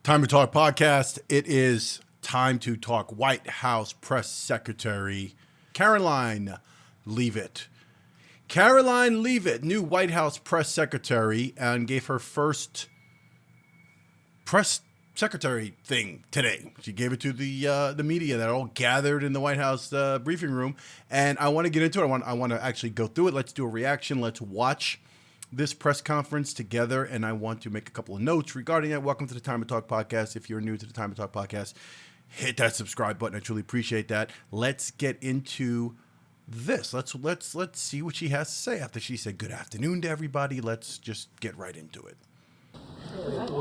Time to Talk podcast. It is time to talk White House Press Secretary Karoline Leavitt. Karoline Leavitt, new White House Press Secretary, and gave her first press secretary thing today. She gave it to the media that are all gathered in the White House briefing room, and I want to get into it. I want to actually go through it. Let's do a reaction. Let's watch this press conference together, and I want to make a couple of notes regarding it. Welcome to the Time to Talk podcast. If you're new to the Time to Talk podcast, hit that subscribe button. I truly appreciate that. Let's get into this. Let's see what she has to say after she said good afternoon to everybody. Let's just get right into it.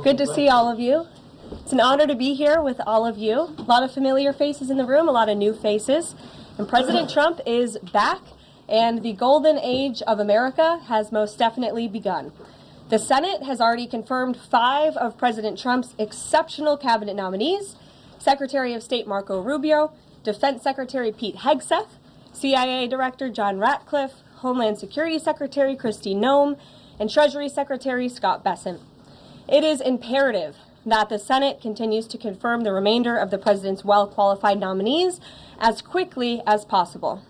Good to see all of you. It's an honor to be here with all of you. A lot of familiar faces in the room, a lot of new faces. And President Trump is back, and the golden age of America has most definitely begun. The Senate has already confirmed 5 of President Trump's exceptional cabinet nominees: Secretary of State Marco Rubio, Defense Secretary Pete Hegseth, CIA Director John Ratcliffe, Homeland Security Secretary Kristi Noem, and Treasury Secretary Scott Bessent. It is imperative that the Senate continues to confirm the remainder of the president's well-qualified nominees as quickly as possible.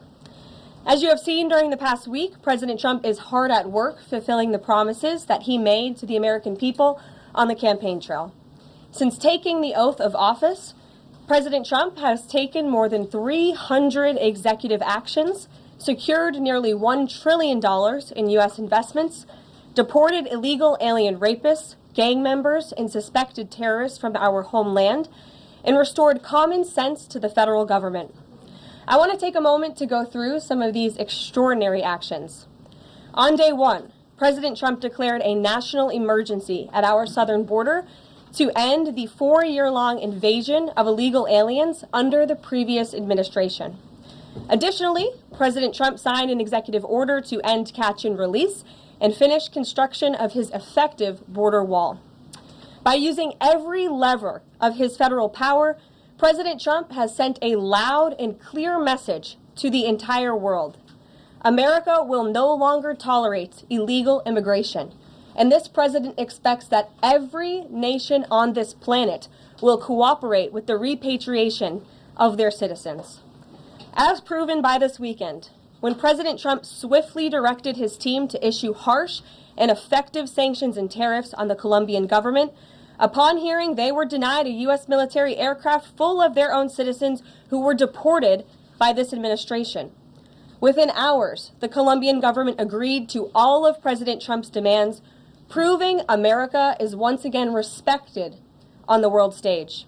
As you have seen during the past week, President Trump is hard at work fulfilling the promises that he made to the American people on the campaign trail. Since taking the oath of office, President Trump has taken more than 300 executive actions, secured nearly $1 trillion in U.S. investments, deported illegal alien rapists, gang members, and suspected terrorists from our homeland, and restored common sense to the federal government. I want to take a moment to go through some of these extraordinary actions. On day 1, President Trump declared a national emergency at our southern border to end the 4-year-long invasion of illegal aliens under the previous administration. Additionally, President Trump signed an executive order to end catch and release and finish construction of his effective border wall. By using every lever of his federal power, President Trump has sent a loud and clear message to the entire world. America will no longer tolerate illegal immigration, and this president expects that every nation on this planet will cooperate with the repatriation of their citizens. As proven by this weekend, when President Trump swiftly directed his team to issue harsh and effective sanctions and tariffs on the Colombian government, upon hearing they were denied a U.S. military aircraft full of their own citizens who were deported by this administration. Within hours, the Colombian government agreed to all of President Trump's demands, proving America is once again respected on the world stage.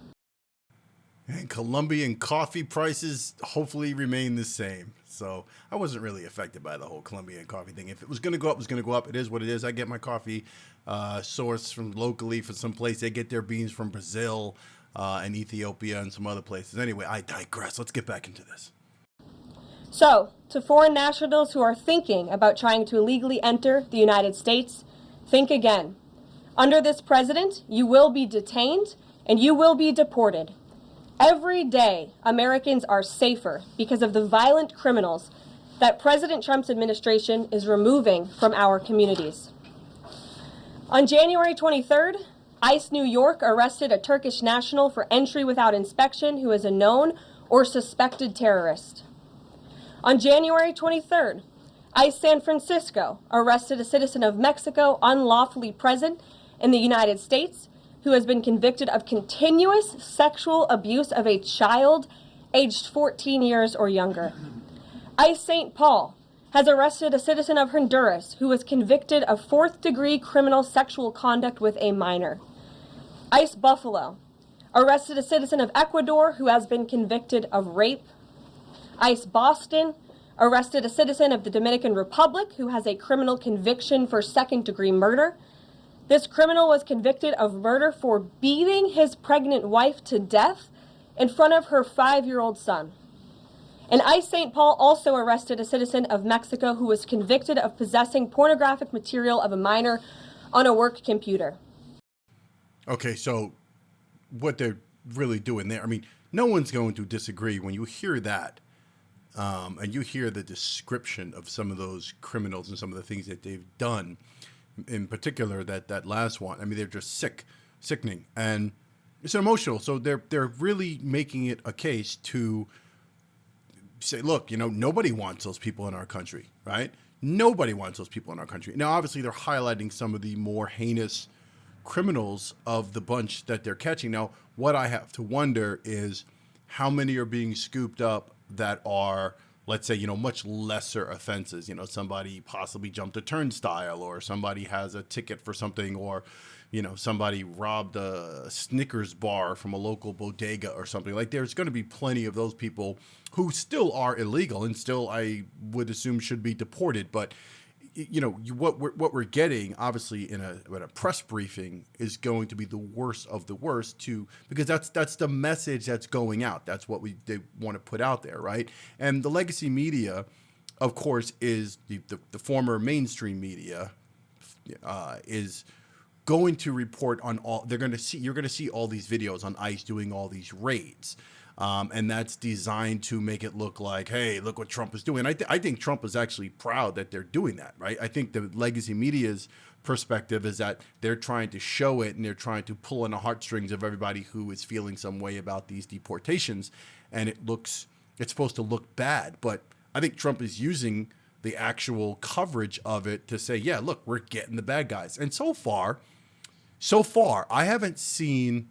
And Colombian coffee prices hopefully remain the same. So I wasn't really affected by the whole Colombian coffee thing. If it was going to go up, it was going to go up. It is what it is. I get my coffee sourced from locally from some place. They get their beans from Brazil and Ethiopia and some other places. Anyway, I digress. Let's get back into this. So, to foreign nationals who are thinking about trying to illegally enter the United States, think again. Under this president, you will be detained and you will be deported. Every day, Americans are safer because of the violent criminals that President Trump's administration is removing from our communities. On January 23rd, ICE New York arrested a Turkish national for entry without inspection who is a known or suspected terrorist. On January 23rd, ICE San Francisco arrested a citizen of Mexico unlawfully present in the United States who has been convicted of continuous sexual abuse of a child aged 14 years or younger. ICE St. Paul has arrested a citizen of Honduras who was convicted of 4th-degree criminal sexual conduct with a minor. ICE Buffalo arrested a citizen of Ecuador who has been convicted of rape. ICE Boston arrested a citizen of the Dominican Republic who has a criminal conviction for 2nd-degree murder. This criminal was convicted of murder for beating his pregnant wife to death in front of her 5-year-old son. And ICE St. Paul also arrested a citizen of Mexico who was convicted of possessing pornographic material of a minor on a work computer. Okay, so what they're really doing there, I mean, no one's going to disagree when you hear that. And you hear the description of some of those criminals and some of the things that they've done. In particular, that last one. I mean, they're just sickening. And It's emotional. So they're really making it a case to say, look, nobody wants those people in our country, right? Nobody wants those people in our country. Now, obviously, they're highlighting some of the more heinous criminals of the bunch that they're catching. Now, what I have to wonder is how many are being scooped up that are, let's say, much lesser offenses. Somebody possibly jumped a turnstile, or somebody has a ticket for something, or somebody robbed a Snickers bar from a local bodega or something. Like, there's going to be plenty of those people who still are illegal and still, I would assume, should be deported. But what we're getting, obviously, in a press briefing is going to be the worst of the worst, because that's the message that's going out. That's what they want to put out there, right? And the legacy media, of course, is the former mainstream media, is going to report on all. You're going to see all these videos on ICE doing all these raids. And that's designed to make it look like, hey, look what Trump is doing. I think Trump is actually proud that they're doing that, right? I think the legacy media's perspective is that they're trying to show it, and they're trying to pull on the heartstrings of everybody who is feeling some way about these deportations. And it's supposed to look bad. But I think Trump is using the actual coverage of it to say, yeah, look, we're getting the bad guys. And so far, I haven't seen.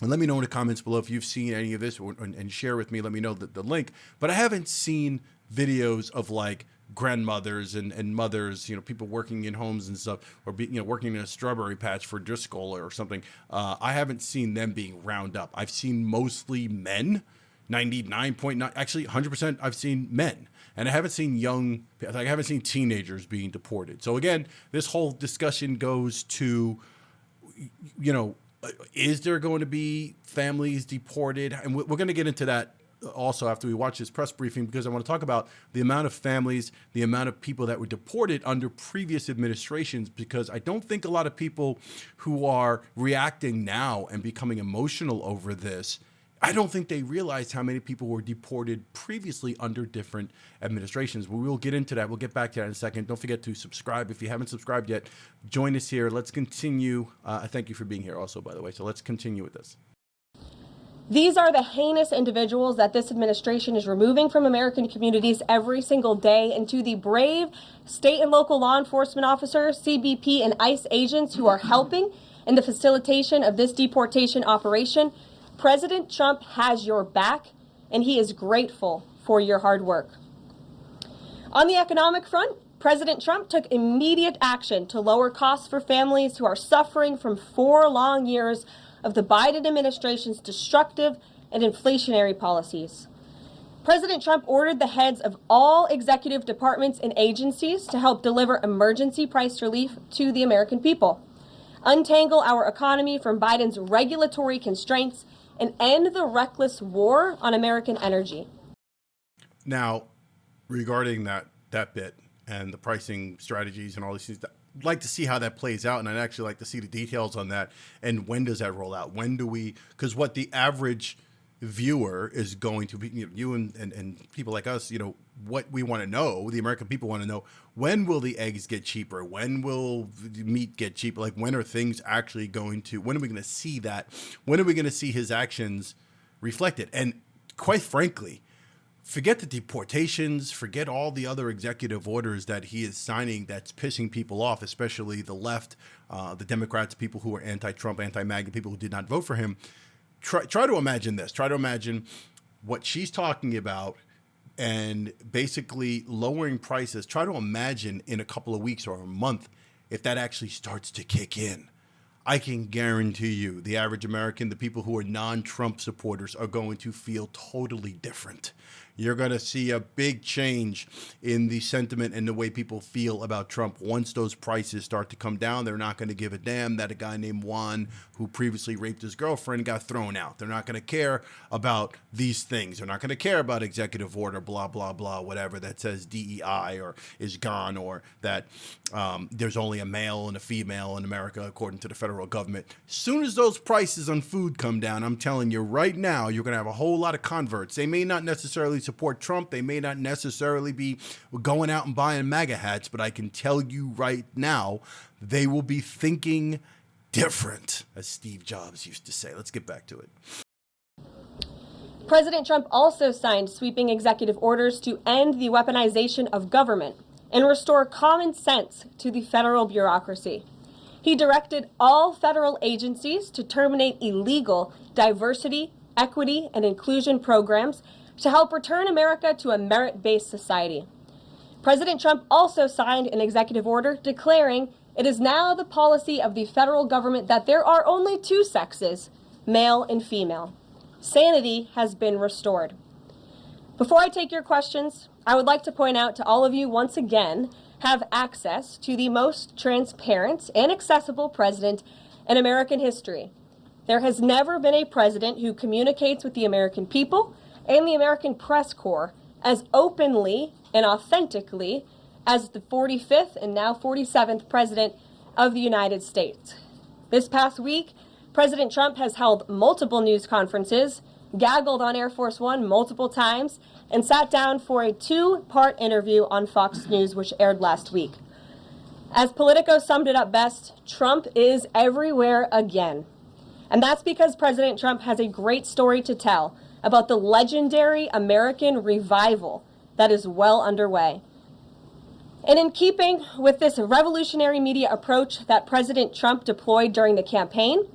And let me know in the comments below if you've seen any of this, and share with me. Let me know the link. But I haven't seen videos of like grandmothers and mothers, people working in homes and stuff, or working in a strawberry patch for Driscoll or something. I haven't seen them being round up. I've seen mostly men, 99.9, actually 100%. I've seen men, and I haven't seen I haven't seen teenagers being deported. So again, this whole discussion goes to, is there going to be families deported? And we're going to get into that also after we watch this press briefing, because I want to talk about the amount of families, the amount of people that were deported under previous administrations, because I don't think a lot of people who are reacting now and becoming emotional over this, I don't think they realized how many people were deported previously under different administrations. We will get into that. We'll get back to that in a second. Don't forget to subscribe. If you haven't subscribed yet, join us here. Let's continue. Thank you for being here also, by the way. So let's continue with this. These are the heinous individuals that this administration is removing from American communities every single day. And to the brave state and local law enforcement officers, CBP, and ICE agents who are helping in the facilitation of this deportation operation, President Trump has your back, and he is grateful for your hard work. On the economic front, President Trump took immediate action to lower costs for families who are suffering from 4 long years of the Biden administration's destructive and inflationary policies. President Trump ordered the heads of all executive departments and agencies to help deliver emergency price relief to the American people, untangle our economy from Biden's regulatory constraints, and end the reckless war on American energy. Now, regarding that bit and the pricing strategies and all these things, I'd like to see how that plays out, and I'd actually like to see the details on that. And when does that roll out? When do we? Because what the average viewer is going to be, you and people like us, what we want to know, the American people want to know, when will the eggs get cheaper? When will the meat get cheaper? Like, when are things actually going to, when are we going to see that? When are we going to see his actions reflected? And quite frankly, forget the deportations, forget all the other executive orders that he is signing that's pissing people off, especially the left, the Democrats, people who are anti-Trump, anti-MAGA, people who did not vote for him. Try to imagine this. Try to imagine what she's talking about and basically lowering prices. Try to imagine in a couple of weeks or a month if that actually starts to kick in. I can guarantee you the average American, the people who are non-Trump supporters, are going to feel totally different. You're going to see a big change in the sentiment and the way people feel about Trump. Once those prices start to come down, they're not going to give a damn that a guy named Juan, who previously raped his girlfriend, got thrown out. They're not going to care about these things. They're not going to care about executive order, blah, blah, blah, whatever that says DEI or is gone, or that there's only a male and a female in America, according to the federal government. As soon as those prices on food come down, I'm telling you right now, you're going to have a whole lot of converts. They may not necessarily support Trump. They may not necessarily be going out and buying MAGA hats, but I can tell you right now, they will be thinking different, as Steve Jobs used to say. Let's get back to it. President Trump also signed sweeping executive orders to end the weaponization of government and restore common sense to the federal bureaucracy. He directed all federal agencies to terminate illegal diversity, equity, and inclusion programs to help return America to a merit-based society. President Trump also signed an executive order declaring it is now the policy of the federal government that there are only two sexes, male and female. Sanity has been restored. Before I take your questions, I would like to point out to all of you once again have access to the most transparent and accessible president in American history. There has never been a president who communicates with the American people and the American press corps as openly and authentically as the 45th and now 47th president of the United States. This past week, President Trump has held multiple news conferences, gaggled on Air Force One multiple times, and sat down for a two-part interview on Fox News, which aired last week. As Politico summed it up best, Trump is everywhere again. And that's because President Trump has a great story to tell about the legendary American revival that is well underway. And in keeping with this revolutionary media approach that President Trump deployed during the campaign,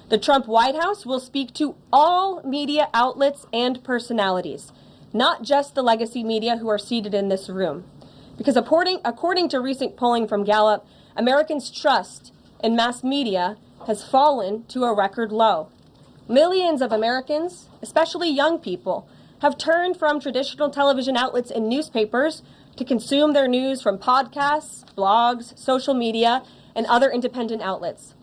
the Trump White House will speak to all media outlets and personalities, not just the legacy media who are seated in this room. Because according to recent polling from Gallup, Americans' trust in mass media has fallen to a record low. Millions of Americans, especially young people, have turned from traditional television outlets and newspapers to consume their news from podcasts, blogs, social media, and other independent outlets.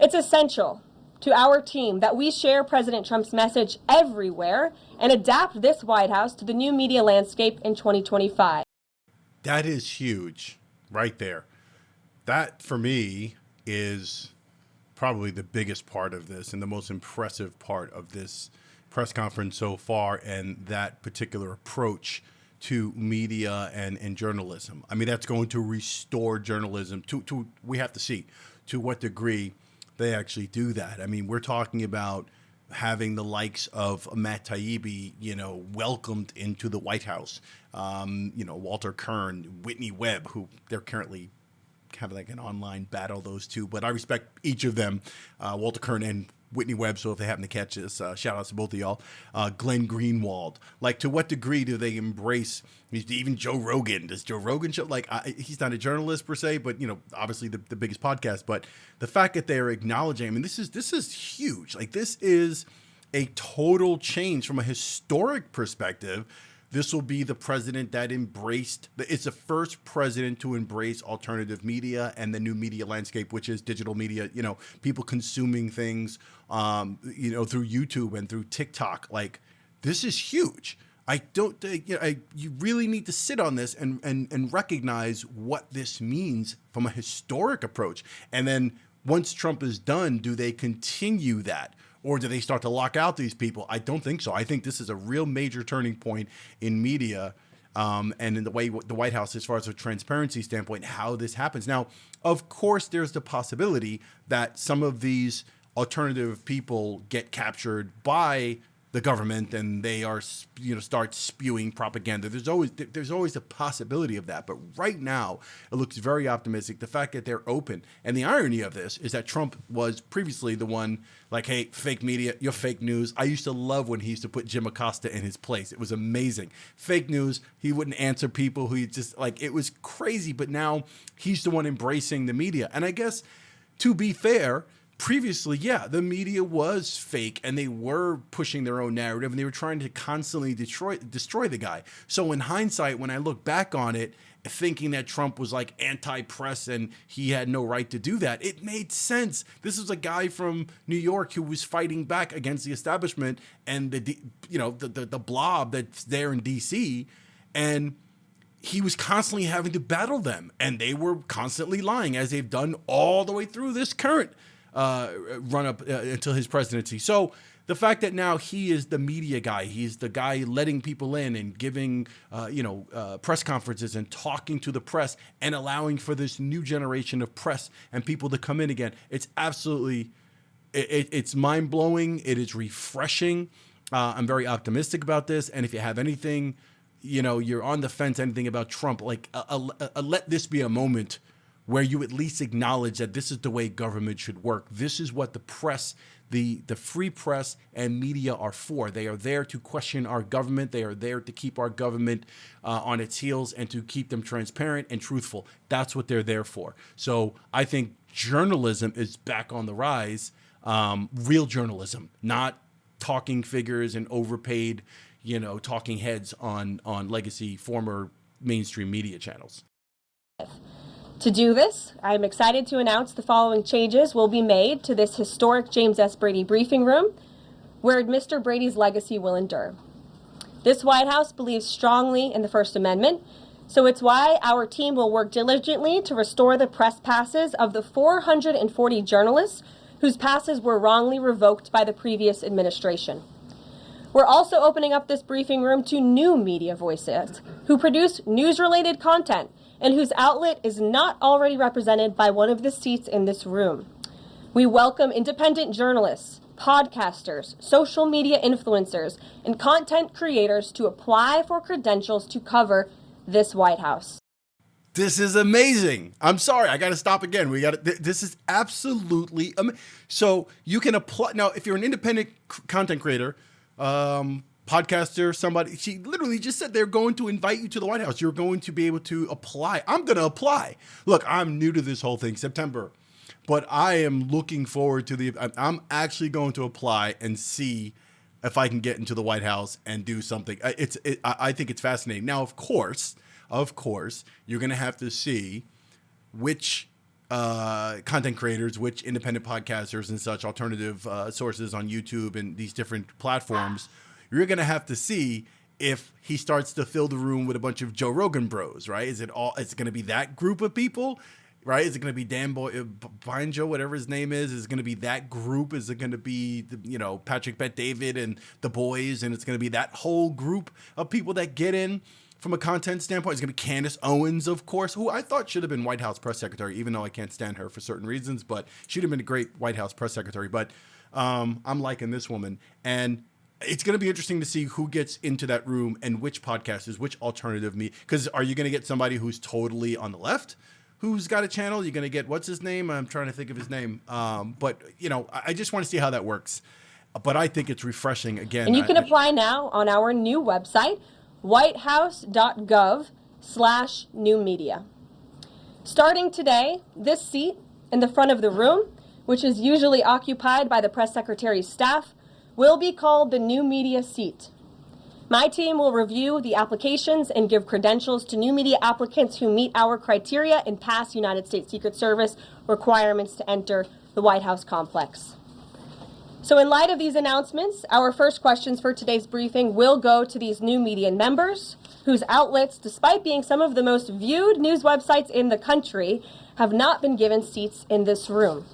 It's essential to our team that we share President Trump's message everywhere and adapt this White House to the new media landscape in 2025. That is huge right there. That, for me, is probably the biggest part of this and the most impressive part of this press conference so far, and that particular approach to media and journalism. I mean, that's going to restore journalism to we have to see to what degree they actually do that. I mean, we're talking about having the likes of Matt Taibbi, welcomed into the White House. Walter Kern, Whitney Webb, who they're currently having like an online battle, those two. But I respect each of them, Walter Kern and Whitney Webb. So if they happen to catch this, shout outs to both of y'all. Glenn Greenwald. Like, to what degree do they embrace even Joe Rogan? Does Joe Rogan show, he's not a journalist per se, but obviously the biggest podcast. But the fact that they are acknowledging, I mean, this is huge. Like, this is a total change from a historic perspective. This will be the president that it's the first president to embrace alternative media and the new media landscape, which is digital media, people consuming things, through YouTube and through TikTok. Like, this is huge. You really need to sit on this and recognize what this means from a historic approach. And then once Trump is done, do they continue that? Or do they start to lock out these people? I don't think so. I think this is a real major turning point in media and in the way the White House, as far as a transparency standpoint, how this happens. Now, of course, there's the possibility that some of these alternative people get captured by the government and they are, start spewing propaganda. There's always a possibility of that. But right now, it looks very optimistic. The fact that they're open. And the irony of this is that Trump was previously the one like, hey, fake media, you're fake news. I used to love when he used to put Jim Acosta in his place. It was amazing. Fake news. He wouldn't answer people who he just it was crazy. But now he's the one embracing the media. And I guess, to be fair, previously, yeah, the media was fake and they were pushing their own narrative and they were trying to constantly destroy the guy. So in hindsight, when I look back on it, thinking that Trump was like anti-press and he had no right to do that, it made sense. This was a guy from New York who was fighting back against the establishment and the blob that's there in DC, and he was constantly having to battle them, and they were constantly lying, as they've done all the way through this current run up until his presidency. So the fact that now he is the media guy, he's the guy letting people in and giving, press conferences and talking to the press and allowing for this new generation of press and people to come in again. It's absolutely, it's mind blowing. It is refreshing. I'm very optimistic about this. And if you have anything, you're on the fence, anything about Trump, let this be a moment where you at least acknowledge that this is the way government should work. This is what the press, the free press and media are for. They are there to question our government. They are there to keep our government on its heels and to keep them transparent and truthful. That's what they're there for. So I think journalism is back on the rise. Real journalism, not talking figures and overpaid, talking heads on legacy former mainstream media channels. To do this, I am excited to announce the following changes will be made to this historic James S. Brady briefing room, where Mr. Brady's legacy will endure. This White House believes strongly in the First Amendment, so it's why our team will work diligently to restore the press passes of the 440 journalists whose passes were wrongly revoked by the previous administration. We're also opening up this briefing room to new media voices who produce news-related content and whose outlet is not already represented by one of the seats in this room. We welcome independent journalists, podcasters, social media influencers, and content creators to apply for credentials to cover this White House. This is amazing. I'm sorry, I got to stop again. This is absolutely amazing. So you can apply now if you're an independent content creator, podcaster, somebody. She literally just said they're going to invite you to the White House. You're going to be able to apply. I'm going to apply. Look, I'm new to this whole thing, September, but I am looking forward to I'm actually going to apply and see if I can get into the White House and do something. I think it's fascinating. Now, of course, you're going to have to see which content creators, which independent podcasters and such alternative sources on YouTube and these different platforms, you're going to have to see if he starts to fill the room with a bunch of Joe Rogan bros, right? Is it going to be that group of people, right? Is it going to be Dan Joe, whatever his name is? Is it going to be that group? Is it going to be, Patrick Bet-David and the boys? And it's going to be that whole group of people that get in from a content standpoint. It's going to be Candace Owens, of course, who I thought should have been White House press secretary, even though I can't stand her for certain reasons, but she'd have been a great White House press secretary. But I'm liking this woman. And it's going to be interesting to see who gets into that room and which podcasters, which alternative media. Because are you going to get somebody who's totally on the left, who's got a channel? You're going to get, what's his name? I'm trying to think of his name. But I just want to see how that works. But I think it's refreshing again. And you can apply now on our new website, whitehouse.gov/new media. Starting today, this seat in the front of the room, which is usually occupied by the press secretary's staff, will be called the new media seat. My team will review the applications and give credentials to new media applicants who meet our criteria and pass United States Secret Service requirements to enter the White House complex. So in light of these announcements, our first questions for today's briefing will go to these new media members whose outlets, despite being some of the most viewed news websites in the country, have not been given seats in this room.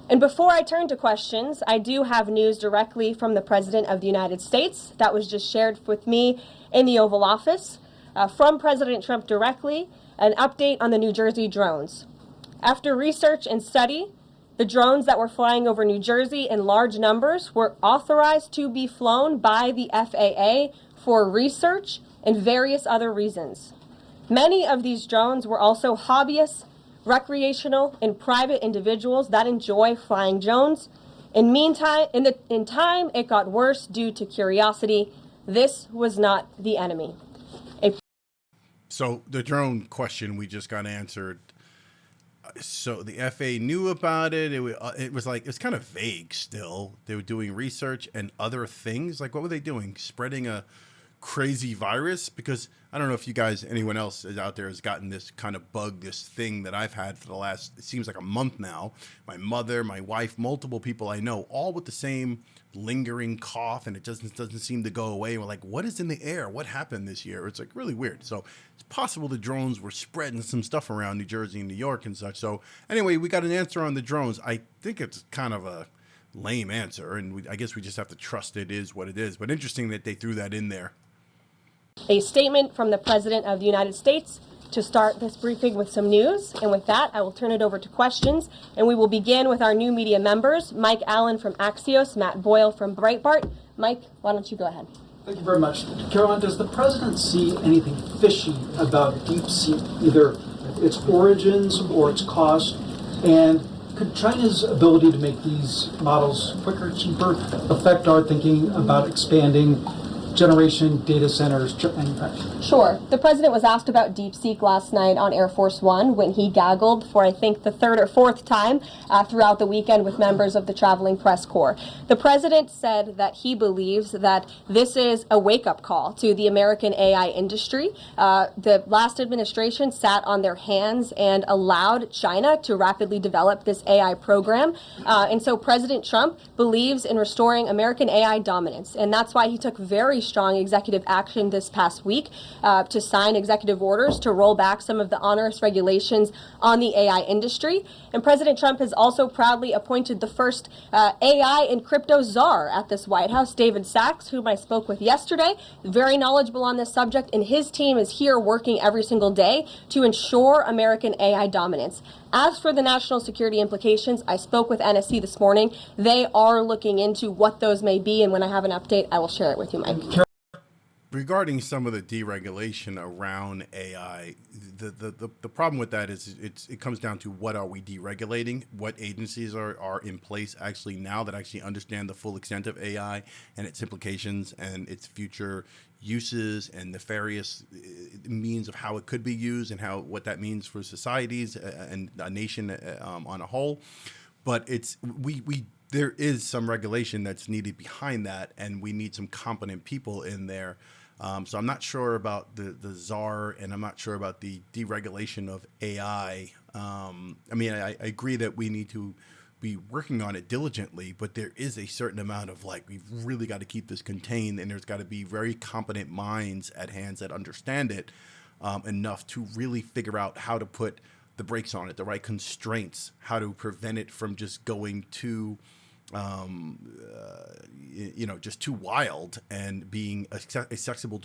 And before I turn to questions, I do have news directly from the President of the United States that was just shared with me in the Oval Office from President Trump directly, an update on the New Jersey drones. After research and study, the drones that were flying over New Jersey in large numbers were authorized to be flown by the FAA for research and various other reasons. Many of these drones were also hobbyists, recreational, and private individuals that enjoy flying drones. In time, it got worse due to curiosity. This was not the enemy. So the drone question we just got answered. So the FAA knew about it. It was kind of vague still. They were doing research and other things. Like, what were they doing? Spreading a crazy virus, because I don't know if you guys, anyone else is out there has gotten this kind of bug, this thing that I've had for the last, it seems like a month now. My mother, my wife, multiple people I know, all with the same lingering cough, and it doesn't seem to go away. We're like, what is in the air? What happened this year? It's like really weird. So it's possible the drones were spreading some stuff around New Jersey and New York and such. So anyway, we got an answer on the drones. I think it's kind of a lame answer, and I guess we just have to trust it is what it is. But interesting that they threw that in there. A statement from the President of the United States to start this briefing with some news. And with that, I will turn it over to questions. And we will begin with our new media members, Mike Allen from Axios, Matt Boyle from Breitbart. Mike, why don't you go ahead? Thank you very much. Caroline, does the President see anything fishy about DeepSeek, either its origins or its cost? And could China's ability to make these models quicker, cheaper, affect our thinking about expanding generation data centers, chip manufacturing? Sure. The president was asked about DeepSeek last night on Air Force One when he gaggled for, I think, the third or fourth time throughout the weekend with members of the traveling press corps. The president said that he believes that this is a wake-up call to the American AI industry. The last administration sat on their hands and allowed China to rapidly develop this AI program. And so President Trump believes in restoring American AI dominance. And that's why he took very strong executive action this past week to sign executive orders to roll back some of the onerous regulations on the AI industry. And President Trump has also proudly appointed the first AI and crypto czar at this White House, David Sachs, whom I spoke with yesterday, very knowledgeable on this subject, and his team is here working every single day to ensure American AI dominance. As for the national security implications, I spoke with NSC this morning. They are looking into what those may be, and when I have an update, I will share it with you, Mike. Regarding some of the deregulation around AI, the problem with that is it comes down to what are we deregulating, what agencies are in place actually now that actually understand the full extent of AI and its implications and its future uses and nefarious means of how it could be used and what that means for societies and a nation on a whole. But there is some regulation that's needed behind that, and we need some competent people in there. So I'm not sure about the czar, and I'm not sure about the deregulation of AI. I agree that we need to be working on it diligently, but there is a certain amount of we've really got to keep this contained, and there's got to be very competent minds at hands that understand it enough to really figure out how to put the brakes on it, the right constraints, how to prevent it from just going too just too wild and being accessible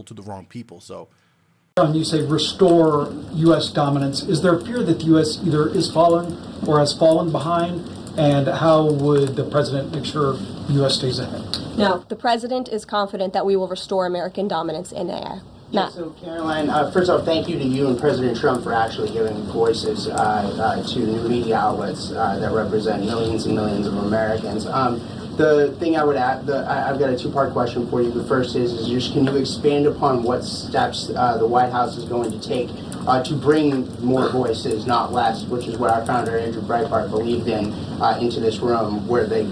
to the wrong people. So When you say restore U.S. dominance, is there a fear that the U.S. either is fallen or has fallen behind? And how would the president make sure the U.S. stays ahead? No, the president is confident that we will restore American dominance in AI. Yeah, so Caroline, first off, thank you to you and President Trump for actually giving voices to new media outlets that represent millions and millions of Americans. The thing I would add, I've got a two-part question for you. The first is just can you expand upon what steps the White House is going to take to bring more voices, not less, which is what our founder, Andrew Breitbart, believed in, into this room where they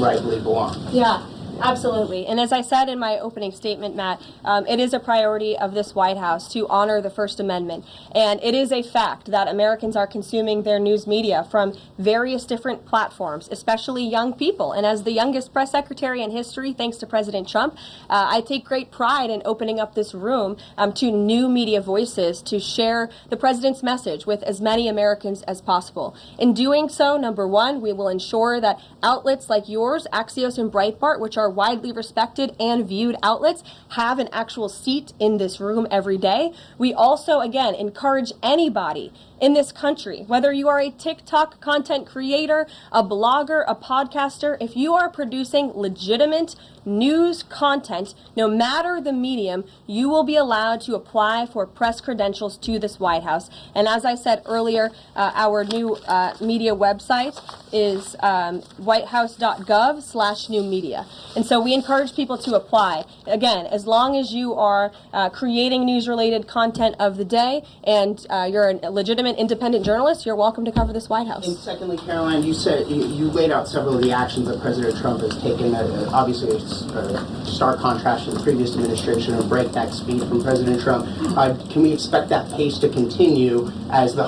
rightfully belong? Yeah. Absolutely. And as I said in my opening statement, Matt, it is a priority of this White House to honor the First Amendment. And it is a fact that Americans are consuming their news media from various different platforms, especially young people. And as the youngest press secretary in history, thanks to President Trump, I take great pride in opening up this room to new media voices to share the president's message with as many Americans as possible. In doing so, number one, we will ensure that outlets like yours, Axios and Breitbart, which are widely respected and viewed outlets, have an actual seat in this room every day. We also, again, encourage anybody in this country, whether you are a TikTok content creator, a blogger, a podcaster, if you are producing legitimate news content, no matter the medium, you will be allowed to apply for press credentials to this White House. And as I said earlier, our new media website is whitehouse.gov/new media. And so we encourage people to apply. Again, as long as you are creating news-related content of the day and you're a legitimate legitimate independent journalist, you're welcome to cover this White And House. secondly, Caroline, you said you laid out several of the actions that President Trump has taken. Obviously, it's a stark contrast to the previous administration, a breakneck speed from President Trump. Can we expect that pace to continue as the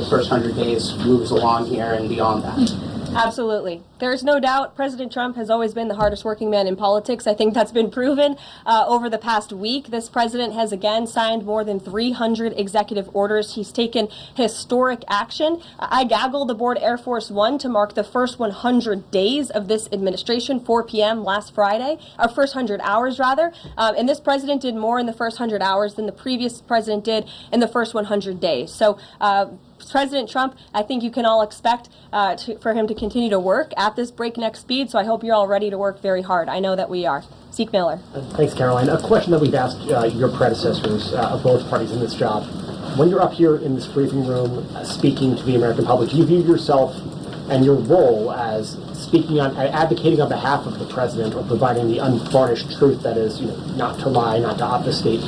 first 100 days moves along here and beyond that? Absolutely. There's no doubt President Trump has always been the hardest working man in politics. I think that's been proven over the past week. This president has again signed more than 300 executive orders. He's taken historic action. I gaggled aboard Air Force One to mark the first 100 days of this administration, 4 p.m. last Friday, or first 100 hours rather. And this president did more in the first 100 hours than the previous president did in the first 100 days. So President Trump, I think you can all expect for him to continue to work at this breakneck speed, so I hope you're all ready to work very hard. I know that we are. Zeke Miller. Thanks, Caroline. A question that we've asked your predecessors of both parties in this job. When you're up here in this briefing room speaking to the American public, do you view yourself and your role as speaking on, advocating on behalf of the president or providing the unvarnished truth that is, not to lie, not to obfuscate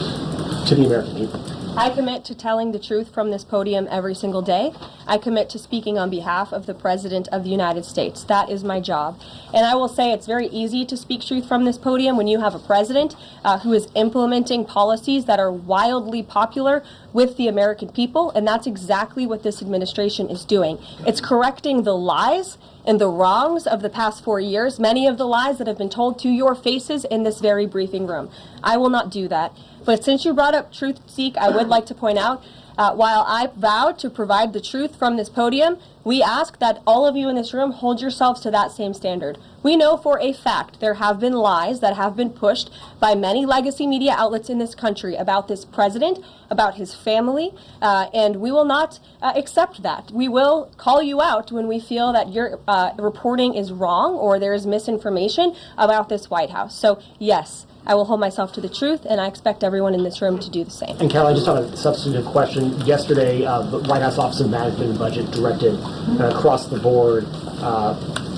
to the American people? I commit to telling the truth from this podium every single day. I commit to speaking on behalf of the President of the United States. That is my job. And I will say it's very easy to speak truth from this podium when you have a president who is implementing policies that are wildly popular with the American people, and that's exactly what this administration is doing. It's correcting the lies and the wrongs of the past 4 years, many of the lies that have been told to your faces in this very briefing room. I will not do that. But since you brought up truth, Zeke, I would like to point out, while I vowed to provide the truth from this podium, we ask that all of you in this room hold yourselves to that same standard. We know for a fact there have been lies that have been pushed by many legacy media outlets in this country about this president, about his family, and we will not accept that. We will call you out when we feel that your reporting is wrong or there is misinformation about this White House. So, yes, I will hold myself to the truth, and I expect everyone in this room to do the same. And Caroline, just on a substantive question, yesterday the White House Office of Management and Budget directed across the board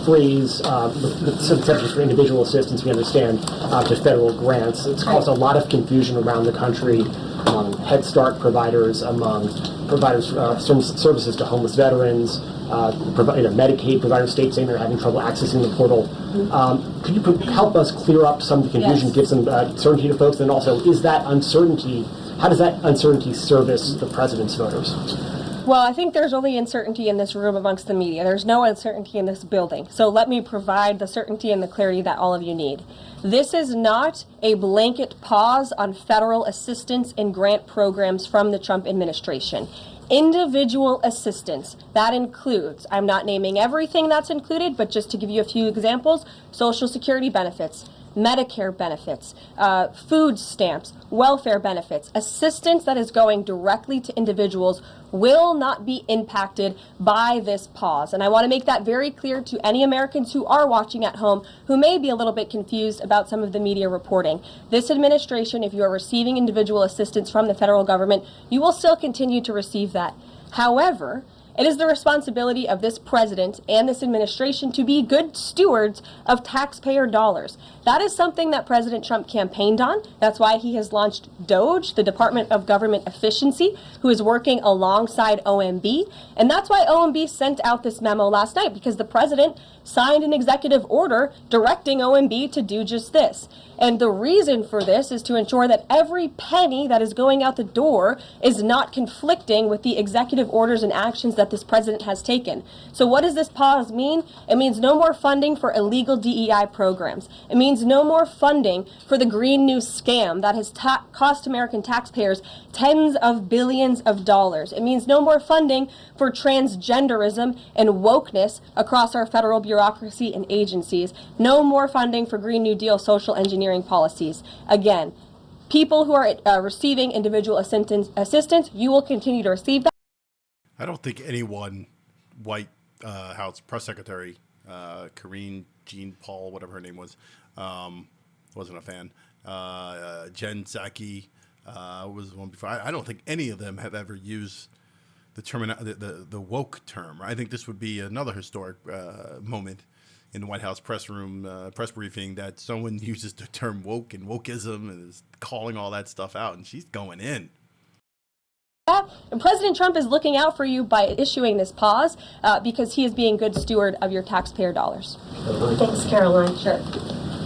freeze some exemptions for individual assistance, we understand, to federal grants. It's caused a lot of confusion around the country among Head Start providers, among providers services to homeless veterans, Medicaid providers, states saying they're having trouble accessing the portal. Could you help us clear up some of the confusion, give some certainty to folks, and also is that uncertainty, how does that uncertainty service the president's voters? Well, I think there's only uncertainty in this room amongst the media. There's no uncertainty in this building. So let me provide the certainty and the clarity that all of you need. This is not a blanket pause on federal assistance and grant programs from the Trump administration. Individual assistance, that includes, I'm not naming everything that's included, but just to give you a few examples, Social Security benefits, Medicare benefits, food stamps, welfare benefits, assistance that is going directly to individuals will not be impacted by this pause. And I want to make that very clear to any Americans who are watching at home who may be a little bit confused about some of the media reporting. This administration, if you are receiving individual assistance from the federal government, you will still continue to receive that. However, it is the responsibility of this president and this administration to be good stewards of taxpayer dollars. That is something that President Trump campaigned on. That's why he has launched DOGE, the Department of Government Efficiency, who is working alongside OMB. And that's why OMB sent out this memo last night, because the president signed an executive order directing OMB to do just this. And the reason for this is to ensure that every penny that is going out the door is not conflicting with the executive orders and actions that this president has taken. So what does this pause mean? It means no more funding for illegal DEI programs. It means no more funding for the Green New scam that has cost American taxpayers tens of billions of dollars. It means no more funding for transgenderism and wokeness across our federal bureaucracy and agencies. No more funding for Green New Deal social engineering policies. Again, people who are receiving individual assistance, you will continue to receive that. I don't think anyone, White House Press Secretary Karine Jean-Paul, whatever her name was, wasn't a fan. Jen Psaki was one before. I don't think any of them have ever used the term, the woke term. I think this would be another historic moment in the White House press room, press briefing, that someone uses the term woke and wokeism and is calling all that stuff out, and she's going in. that. And President Trump is looking out for you by issuing this pause because he is being good steward of your taxpayer dollars. Thanks, Caroline. Sure.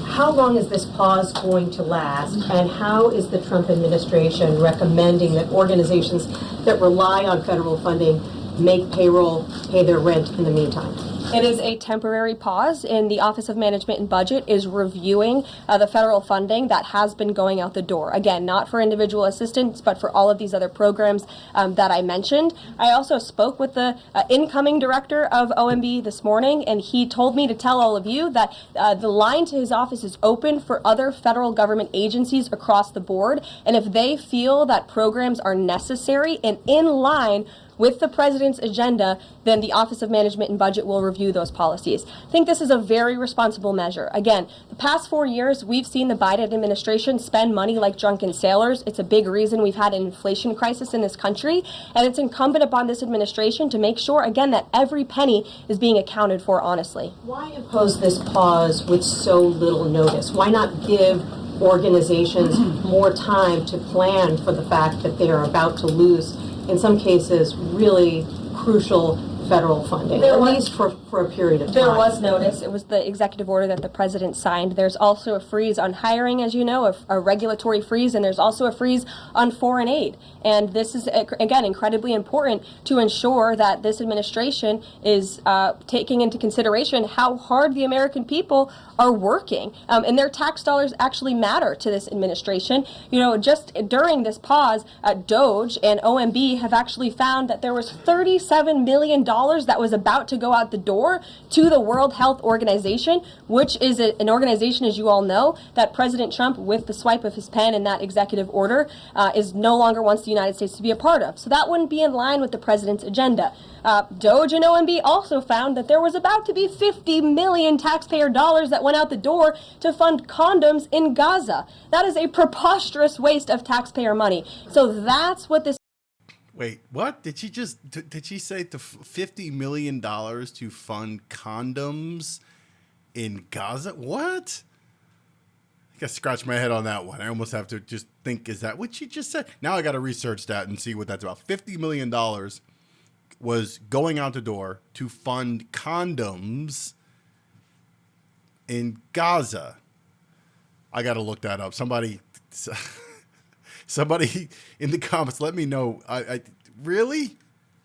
How long is this pause going to last, and how is the Trump administration recommending that organizations that rely on federal funding make payroll, pay their rent in the meantime? It is a temporary pause, and the Office of Management and Budget is reviewing the federal funding that has been going out the door. Again, not for individual assistance, but for all of these other programs that I mentioned. I also spoke with the incoming director of OMB this morning, and he told me to tell all of you that the line to his office is open for other federal government agencies across the board, and if they feel that programs are necessary and in line with the president's agenda, then the Office of Management and Budget will review those policies. I think this is a very responsible measure. Again, the past 4 years, we've seen the Biden administration spend money like drunken sailors. It's a big reason we've had an inflation crisis in this country, and it's incumbent upon this administration to make sure, again, that every penny is being accounted for honestly. Why impose this pause with so little notice? Why not give organizations more time to plan for the fact that they are about to lose, in some cases, really crucial federal funding, at least for a period of time? There was notice. It was the executive order that the president signed. There's also a freeze on hiring, as you know, a regulatory freeze, and there's also a freeze on foreign aid. And this is, again, incredibly important to ensure that this administration is taking into consideration how hard the American people are working. And their tax dollars actually matter to this administration. You know, just during this pause, DOJ and OMB have actually found that there was $37 million that was about to go out the door to the World Health Organization, which is an organization, as you all know, that President Trump, with the swipe of his pen in that executive order, is no longer wants the United States to be a part of. So that wouldn't be in line with the president's agenda. DOJ and OMB also found that there was about to be 50 million taxpayer dollars that went out the door to fund condoms in Gaza. That is a preposterous waste of taxpayer money. So that's what this. Wait, what? Did she say $50 million to fund condoms in Gaza? What? I gotta scratch my head on that one. I almost have to just think, is that what she just said? Now I gotta research that and see what that's about. $50 million was going out the door to fund condoms in Gaza. I gotta look that up. Somebody in the comments, let me know. I really?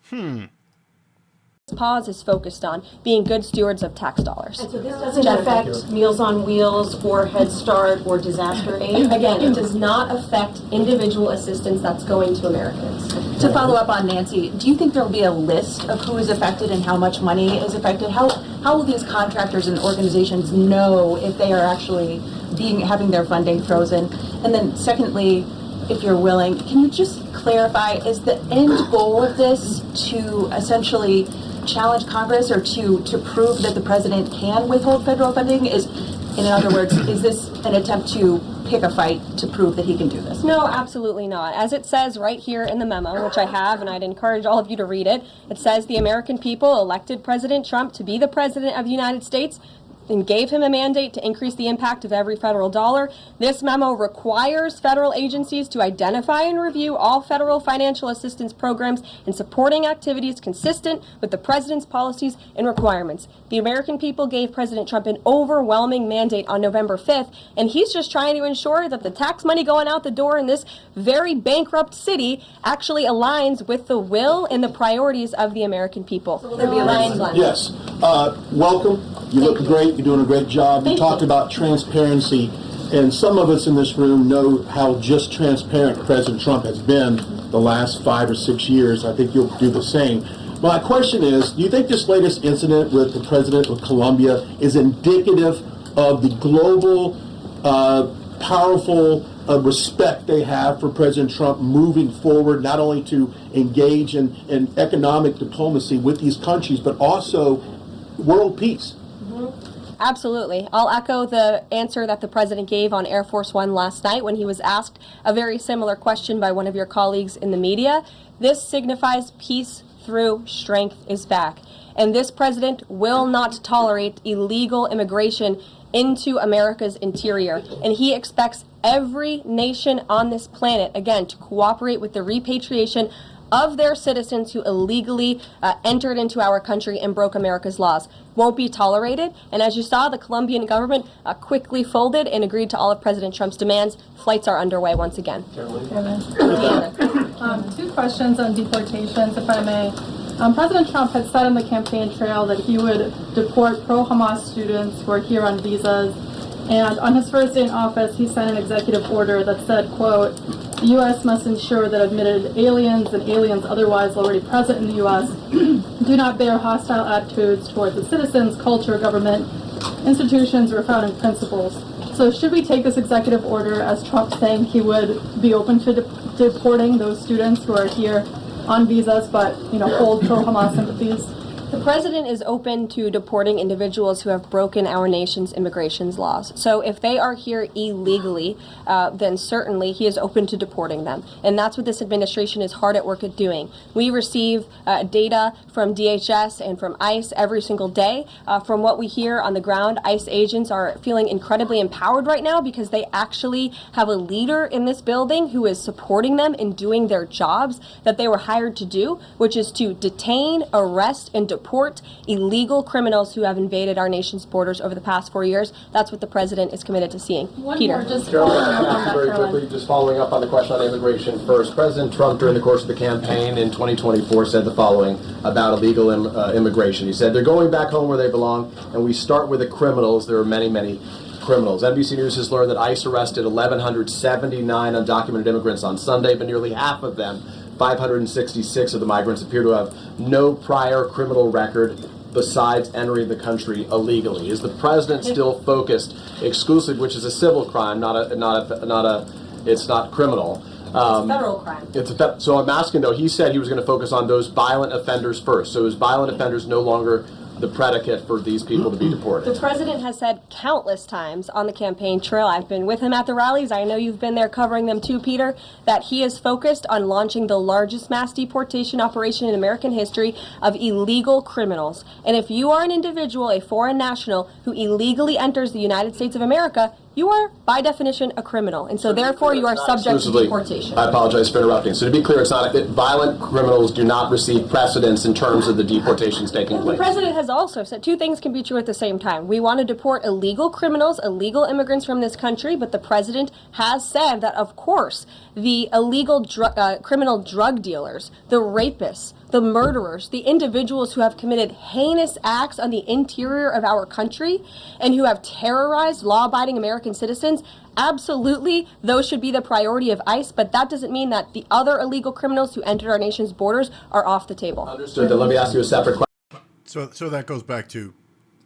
This pause is focused on being good stewards of tax dollars. And so this doesn't affect Meals on Wheels or Head Start or disaster aid? Again, it does not affect individual assistance that's going to Americans. To follow up on Nancy, do you think there will be a list of who is affected and how much money is affected? How will these contractors and organizations know if they are actually having their funding frozen? And then secondly, if you're willing, can you just clarify, is the end goal of this to essentially challenge Congress or to prove that the president can withhold federal funding? In other words, is this an attempt to pick a fight to prove that he can do this? No, absolutely not. As it says right here in the memo, which I have, and I'd encourage all of you to read it, it says the American people elected President Trump to be the president of the United States and gave him a mandate to increase the impact of every federal dollar. This memo requires federal agencies to identify and review all federal financial assistance programs and supporting activities consistent with the president's policies and requirements. The American people gave President Trump an overwhelming mandate on November 5th, and he's just trying to ensure that the tax money going out the door in this very bankrupt city actually aligns with the will and the priorities of the American people. Will there be a line? Yes. Welcome. You look great. You're doing a great job. You talked about transparency, and some of us in this room know how just transparent President Trump has been the last 5 or 6 years. I think you'll do the same. My question is, do you think this latest incident with the president of Colombia is indicative of the global, powerful respect they have for President Trump moving forward, not only to engage in economic diplomacy with these countries, but also world peace? Absolutely. I'll echo the answer that the president gave on Air Force One last night when he was asked a very similar question by one of your colleagues in the media. This signifies peace through strength is back. And this president will not tolerate illegal immigration into America's interior. And he expects every nation on this planet, again, to cooperate with the repatriation of their citizens who illegally entered into our country and broke America's laws won't be tolerated. And as you saw, the Colombian government quickly folded and agreed to all of President Trump's demands. Flights are underway once again. Two questions on deportations, if I may. President Trump had said on the campaign trail that he would deport pro-Hamas students who are here on visas. And on his first day in office, he signed an executive order that said, quote, the U.S. must ensure that admitted aliens and aliens otherwise already present in the U.S. do not bear hostile attitudes towards the citizens, culture, government, institutions, or founding principles. So should we take this executive order as Trump saying he would be open to deporting those students who are here on visas but, hold pro-Hamas sympathies? The president is open to deporting individuals who have broken our nation's immigration laws. So if they are here illegally, then certainly he is open to deporting them. And that's what this administration is hard at work at doing. We receive data from DHS and from ICE every single day. From what we hear on the ground, ICE agents are feeling incredibly empowered right now because they actually have a leader in this building who is supporting them in doing their jobs that they were hired to do, which is to detain, arrest, and deport illegal criminals who have invaded our nation's borders over the past 4 years. That's what the president is committed to seeing. Peter. Very quickly, just following up on the question on immigration first. President Trump, during the course of the campaign in 2024, said the following about illegal immigration. He said, they're going back home where they belong, and we start with the criminals. There are many, many criminals. NBC News has learned that ICE arrested 1,179 undocumented immigrants on Sunday, but nearly half of them, 566 of the migrants, appear to have no prior criminal record besides entering the country illegally. Is the president still focused exclusively, which is a civil crime, it's not criminal? It's a federal crime. So I'm asking though. He said he was going to focus on those violent offenders first. So is violent offenders no longer the predicate for these people to be deported? The president has said countless times on the campaign trail, I've been with him at the rallies, I know you've been there covering them too, Peter, that he is focused on launching the largest mass deportation operation in American history of illegal criminals. And if you are an individual, a foreign national, who illegally enters the United States of America, you are, by definition, a criminal. And so therefore, you are subject to deportation. I apologize for interrupting. So to be clear, it's not violent criminals do not receive precedence in terms of the deportations taking place. The president has also said two things can be true at the same time. We want to deport illegal criminals, illegal immigrants from this country, but the president has said that, of course, the illegal criminal drug dealers, the rapists, the murderers, the individuals who have committed heinous acts on the interior of our country and who have terrorized law-abiding American citizens, absolutely, those should be the priority of ICE, but that doesn't mean that the other illegal criminals who entered our nation's borders are off the table. Understood. Then let me ask you a separate question. So that goes back to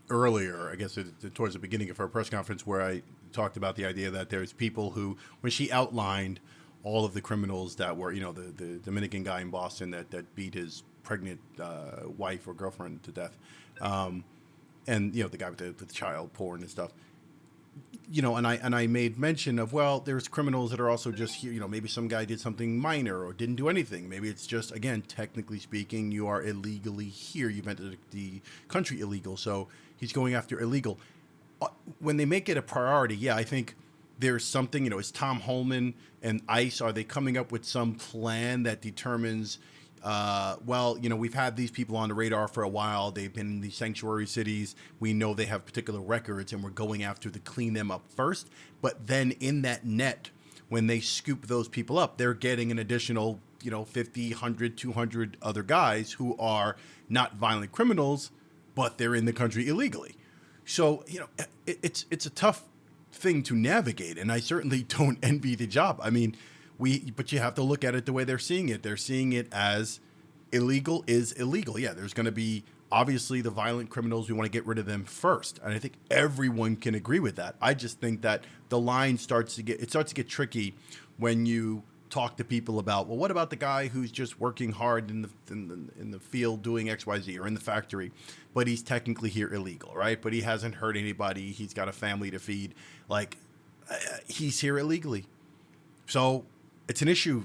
earlier, I guess, towards the beginning of her press conference, where I talked about the idea that there's people who, when she outlined all of the criminals that were, the Dominican guy in Boston that beat his pregnant wife or girlfriend to death, and the guy with the child porn and stuff, and I made mention of, well, there's criminals that are also just here, maybe some guy did something minor or didn't do anything. Maybe it's just, again, technically speaking, you are illegally here. You've entered the country illegal, so he's going after illegal. When they make it a priority, yeah, I think there's something, is Tom Holman and ICE, are they coming up with some plan that determines, we've had these people on the radar for a while. They've been in these sanctuary cities. We know they have particular records, and we're going after to clean them up first. But then in that net, when they scoop those people up, they're getting an additional, 50, 100, 200 other guys who are not violent criminals, but they're in the country illegally. So, it's a tough thing to navigate, and I certainly don't envy the job. I mean, but you have to look at it the way they're seeing it. They're seeing it as illegal is illegal. Yeah, there's going to be obviously the violent criminals. We want to get rid of them first, and I think everyone can agree with that. I just think that the line starts to get tricky when you talk to people about, well, what about the guy who's just working hard in the field doing XYZ or in the factory, but he's technically here illegal, right? But he hasn't hurt anybody. He's got a family to feed. He's here illegally. So it's an issue,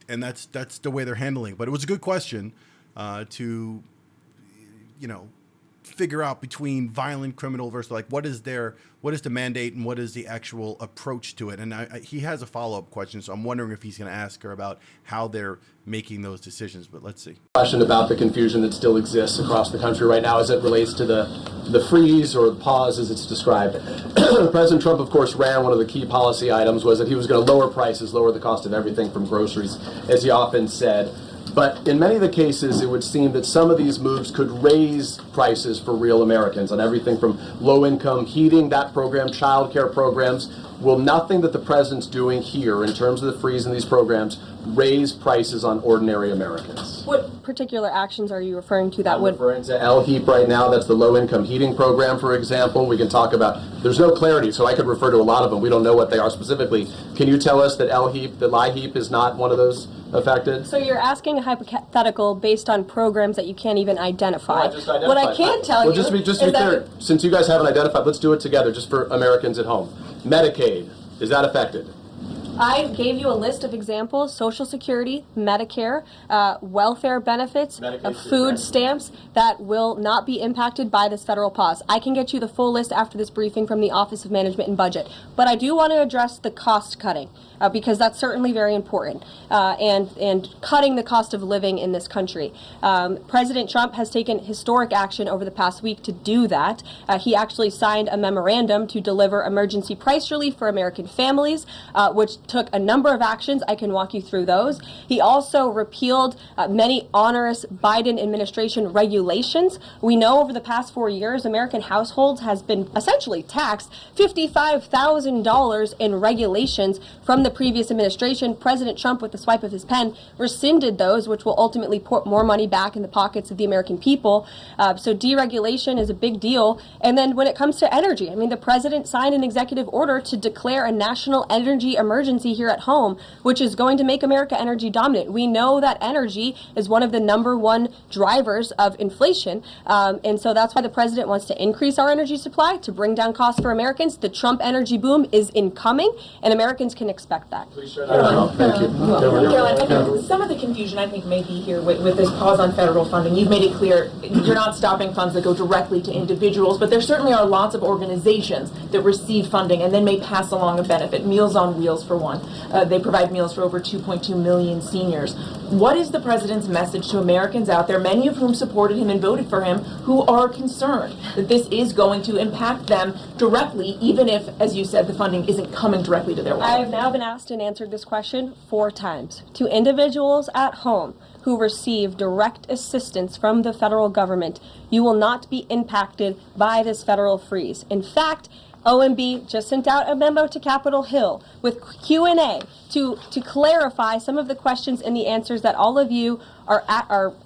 and that's the way they're handling it. But it was a good question to figure out between violent criminal versus like what is the mandate and what is the actual approach to it. And he has a follow-up question, so I'm wondering if he's going to ask her about how they're making those decisions. But let's see. Question about the confusion that still exists across the country right now as it relates to the freeze or pause as it's described. President Trump, of course, ran one of the key policy items was that he was going to lower prices, lower the cost of everything from groceries, as he often said. But in many of the cases, it would seem that some of these moves could raise prices for real Americans on everything from low-income heating, that program, child care programs. Will nothing that the president's doing here in terms of the freeze in these programs raise prices on ordinary Americans? What particular actions are you referring to that I'm would... referring to LHEAP right now. That's the low-income heating program, for example. We can talk about, there's no clarity, so I could refer to a lot of them. We don't know what they are specifically. Can you tell us that LHEAP is not one of those affected? So you're asking a hypothetical based on programs that you can't even identify. Well, I just identified. What I can tell you just to be clear, since you guys haven't identified, let's do it together, just for Americans at home. Medicaid, is that affected? I gave you a list of examples: Social Security, Medicare, welfare benefits, food stamps that will not be impacted by this federal pause. I can get you the full list after this briefing from the Office of Management and Budget. But I do want to address the cost cutting because that's certainly very important and cutting the cost of living in this country. President Trump has taken historic action over the past week to do that. He actually signed a memorandum to deliver emergency price relief for American families, which took a number of actions. I can walk you through those. He also repealed many onerous Biden administration regulations. We know over the past 4 years, American households has been essentially taxed $55,000 in regulations from the previous administration. President Trump, with the swipe of his pen, rescinded those, which will ultimately put more money back in the pockets of the American people. So deregulation is a big deal. And then when it comes to energy, I mean, the president signed an executive order to declare a national energy emergency here at home, which is going to make America energy dominant. We know that energy is one of the #1 drivers of inflation. And so that's why the president wants to increase our energy supply to bring down costs for Americans. The Trump energy boom is incoming, and Americans can expect that. Please share that. Thank you. Caroline, I think some of the confusion I think may be here with this pause on federal funding. You've made it clear you're not stopping funds that go directly to individuals, but there certainly are lots of organizations that receive funding and then may pass along a benefit. Meals on Wheels, for one. They provide meals for over 2.2 million seniors. What is the president's message to Americans out there, many of whom supported him and voted for him, who are concerned that this is going to impact them directly, even if, as you said, the funding isn't coming directly to their wallet? I have now been asked and answered this question 4 times. To individuals at home who receive direct assistance from the federal government, you will not be impacted by this federal freeze. In fact, OMB just sent out a memo to Capitol Hill with Q&A to clarify some of the questions and the answers that all of you are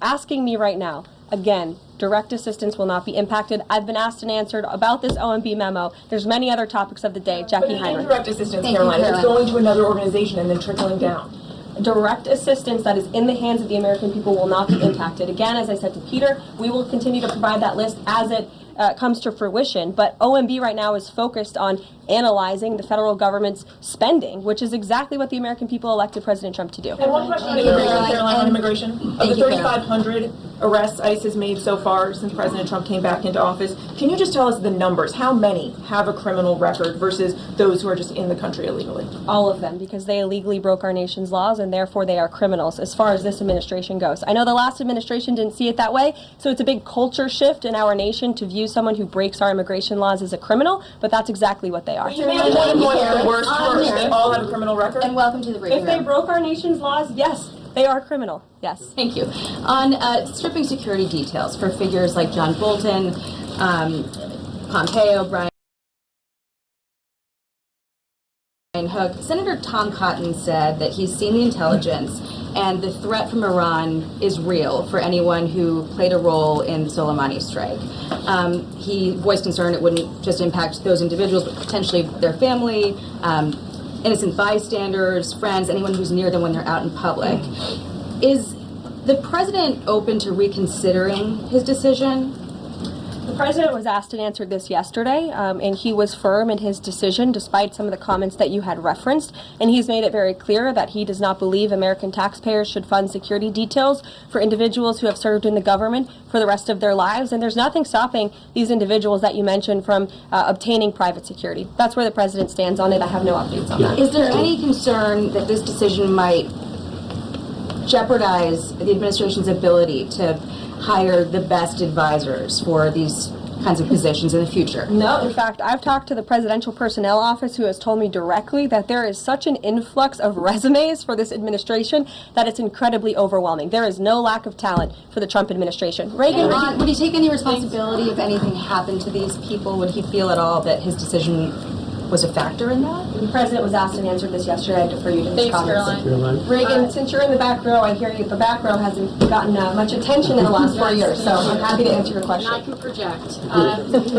asking me right now. Again, direct assistance will not be impacted. I've been asked and answered about this OMB memo. There's many other topics of the day. Jackie Heinrich. Indirect assistance, Caroline, it's going to another organization and then trickling down. Direct assistance that is in the hands of the American people will not be impacted. Again, as I said to Peter, we will continue to provide that list as it comes to fruition. But OMB right now is focused on analyzing the federal government's spending, which is exactly what the American people elected President Trump to do. And one question on Caroline, on immigration. Of the 3,500 arrests ICE has made so far since President Trump came back into office, can you just tell us the numbers? How many have a criminal record versus those who are just in the country illegally? All of them, because they illegally broke our nation's laws and therefore they are criminals as far as this administration goes. I know the last administration didn't see it that way, so it's a big culture shift in our nation to view someone who breaks our immigration laws as a criminal, but that's exactly what they are. You made one point the worst first. They all have a criminal record? And welcome to the briefing room. If they broke our nation's laws, yes, they are criminal. Yes. Thank you. On stripping security details for figures like John Bolton, Pompeo, Brian Hook, Senator Tom Cotton said that he's seen the intelligence and the threat from Iran is real for anyone who played a role in the Soleimani strike. He voiced concern it wouldn't just impact those individuals, but potentially their family, innocent bystanders, friends, anyone who's near them when they're out in public. Is the president open to reconsidering his decision? The president was asked and answered this yesterday, and he was firm in his decision despite some of the comments that you had referenced. And he's made it very clear that he does not believe American taxpayers should fund security details for individuals who have served in the government for the rest of their lives. And there's nothing stopping these individuals that you mentioned from obtaining private security. That's where the president stands on it. I have no updates on that. Is there any concern that this decision might jeopardize the administration's ability to hire the best advisors for these kinds of positions in the future? No, in fact, I've talked to the Presidential Personnel Office, who has told me directly that there is such an influx of resumes for this administration that it's incredibly overwhelming. There is no lack of talent for the Trump administration. Reagan, would he take any responsibility if anything happened to these people? Would he feel at all that his decision was a factor in that? The president was asked and answered this yesterday. I defer you to his Thanks, comments. Karoline. Reagan, since you're in the back row, I hear you. The back row hasn't gotten much attention in the last 4 years, so I'm happy to answer your question. And I can project.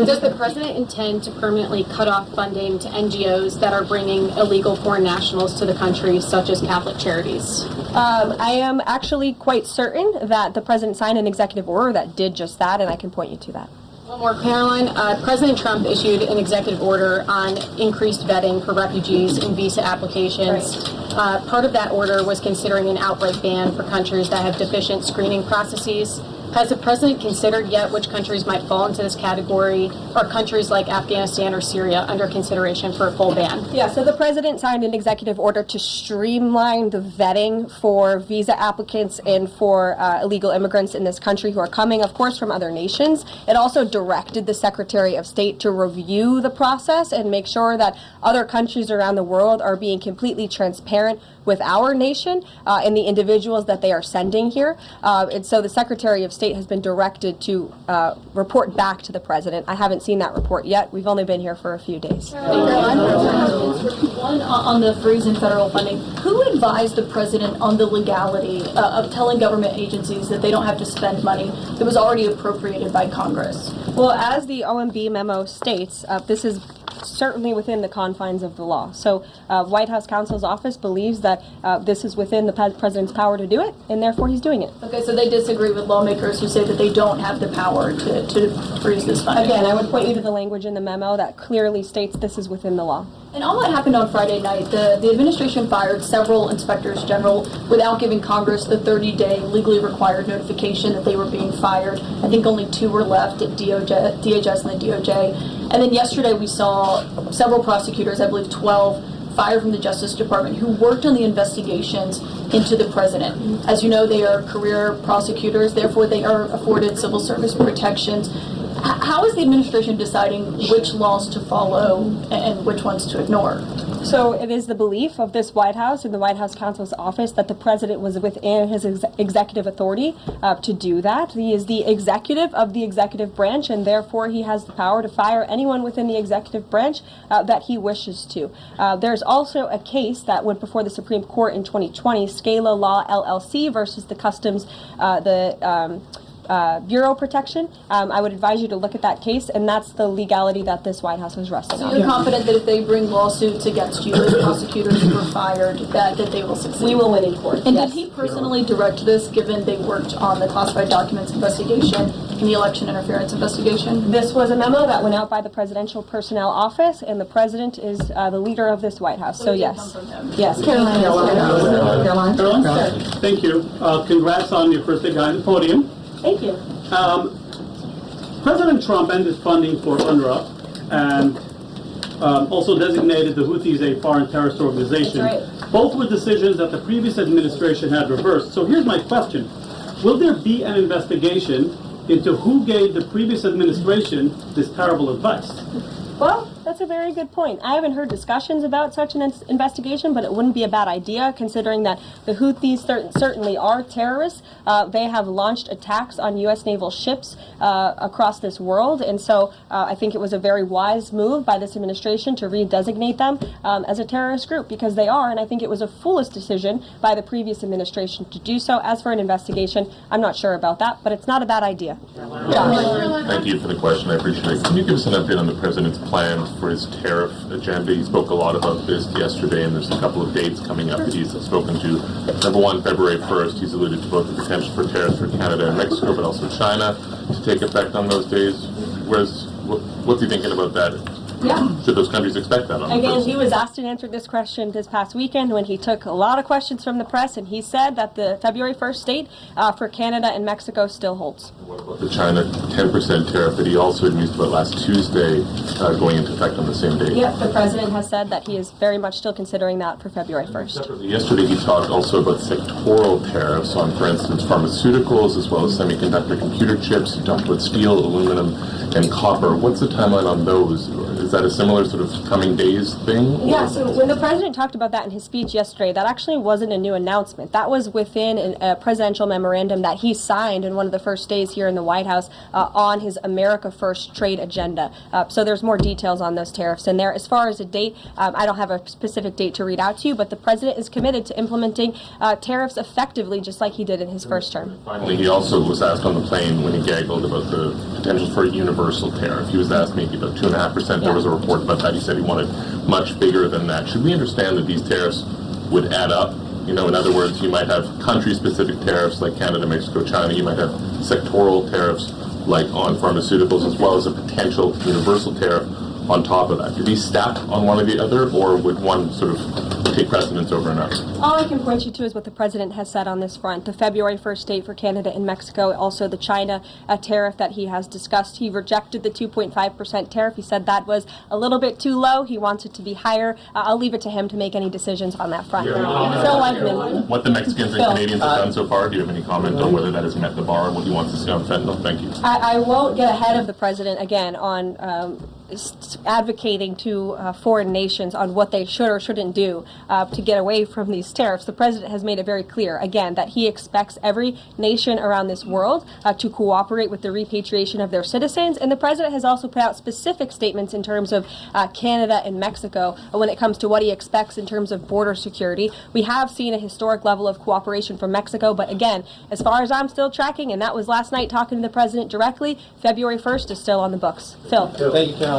Does the president intend to permanently cut off funding to NGOs that are bringing illegal foreign nationals to the country, such as Catholic charities? I am actually quite certain that the president signed an executive order that did just that, and I can point you to that. One more, Caroline. President Trump issued an executive order on increased vetting for refugees in visa applications. Right. Part of that order was considering an outright ban for countries that have deficient screening processes. Has the president considered yet which countries might fall into this category? Are countries like Afghanistan or Syria under consideration for a full ban? Yeah, so the president signed an executive order to streamline the vetting for visa applicants and for illegal immigrants in this country who are coming, of course, from other nations. It also directed the Secretary of State to review the process and make sure that other countries around the world are being completely transparent with our nation and the individuals that they are sending here. And so the Secretary of State has been directed to report back to the president. I haven't seen that report yet. We've only been here for a few days. One on the freeze in federal funding. Who advised the president on the legality of telling government agencies that they don't have to spend money that was already appropriated by Congress? Well, as the OMB memo states, this is certainly within the confines of the law. So White House counsel's office believes that this is within the president's power to do it, and therefore he's doing it. Okay, so they disagree with lawmakers who say that they don't have the power to freeze this funding. Again, I would point you to the language in the memo that clearly states this is within the law. And on what happened on Friday night, the administration fired several inspectors general without giving Congress the 30-day legally required notification that they were being fired. I think only 2 were left at DHS and the DOJ. And then yesterday we saw several prosecutors, I believe 12, fired from the Justice Department who worked on the investigations into the president. As you know, they are career prosecutors, therefore they are afforded civil service protections. How is the administration deciding which laws to follow and which ones to ignore? So it is the belief of this White House and the White House counsel's office that the president was within his executive authority to do that. He is the executive of the executive branch, and therefore he has the power to fire anyone within the executive branch that he wishes to. There's also a case that went before the Supreme Court in 2020, Scala Law LLC versus the Customs, Bureau Protection. I would advise you to look at that case, and that's the legality that this White House was resting on. So you're confident that if they bring lawsuits against you, the prosecutors who were fired, that they will succeed? We will win in court. And yes. Did he personally direct this, given they worked on the classified documents investigation and the election interference investigation? This was a memo that went out by the Presidential Personnel Office, and the president is the leader of this White House. So it did yes. come from him. Yes. Caroline? Thank you. Congrats on your first day behind the podium. Thank you. President Trump ended funding for UNRWA and also designated the Houthis a foreign terrorist organization. That's right. Both were decisions that the previous administration had reversed. So here's my question. Will there be an investigation into who gave the previous administration this terrible advice? Well, that's a very good point. I haven't heard discussions about such an investigation, but it wouldn't be a bad idea considering that the Houthis certainly are terrorists. They have launched attacks on U.S. naval ships across this world, and so I think it was a very wise move by this administration to redesignate them as a terrorist group, because they are, and I think it was a foolish decision by the previous administration to do so. As for an investigation, I'm not sure about that, but it's not a bad idea. Josh. Thank you for the question. I appreciate it. Can you give us an update on the president's plans for his tariff agenda? He spoke a lot about this yesterday, and there's a couple of dates coming up that he's spoken to. Number one, February 1st, he's alluded to both the potential for tariffs for Canada and Mexico, but also China to take effect on those days. what's he thinking about that? Yeah. Should those countries expect that? Again, he was asked and answered this question this past weekend when he took a lot of questions from the press, and he said that the February 1st date for Canada and Mexico still holds. What about the China 10% tariff that he also had used about last Tuesday going into effect on the same day? Yep, the president has said that he is very much still considering that for February 1st. Separately, yesterday he talked also about sectoral tariffs on, for instance, pharmaceuticals as well as semiconductor computer chips. He talked about steel, aluminum, and copper. What's the timeline on those? Is that a similar sort of coming days thing? Yeah, so when the president talked about that in his speech yesterday, that actually wasn't a new announcement. That was within a presidential memorandum that he signed in one of the first days here in the White House on his America First trade agenda. So there's more details on those tariffs in there. As far as a date, I don't have a specific date to read out to you, but the president is committed to implementing tariffs effectively, just like he did in his first term. Finally, he also was asked on the plane when he gaggled about the potential for a universal tariff. He was asked maybe about 2.5%. There was a report about that. He said he wanted much bigger than that. Should we understand that these tariffs would add up? You know, in other words, you might have country-specific tariffs like Canada, Mexico, China. You might have sectoral tariffs like on pharmaceuticals, as well as a potential universal tariff on top of that. Do these stack on one or the other, or would one sort of take precedence over another? All I can point you to is what the president has said on this front. The February 1st date for Canada and Mexico, also the China tariff that he has discussed. He rejected the 2.5% tariff. He said that was a little bit too low. He wants it to be higher. I'll leave it to him to make any decisions on that front. Phil Wegman. What the Mexicans and Canadians have done so far, do you have any comment on whether that has met the bar, what he wants to see on fentanyl? Thank you. I won't get ahead of the president again on advocating to foreign nations on what they should or shouldn't do to get away from these tariffs. The president has made it very clear, again, that he expects every nation around this world to cooperate with the repatriation of their citizens. And the president has also put out specific statements in terms of Canada and Mexico when it comes to what he expects in terms of border security. We have seen a historic level of cooperation from Mexico, but again, as far as I'm still tracking, and that was last night talking to the president directly, February 1st is still on the books. Phil. Thank you, Caroline.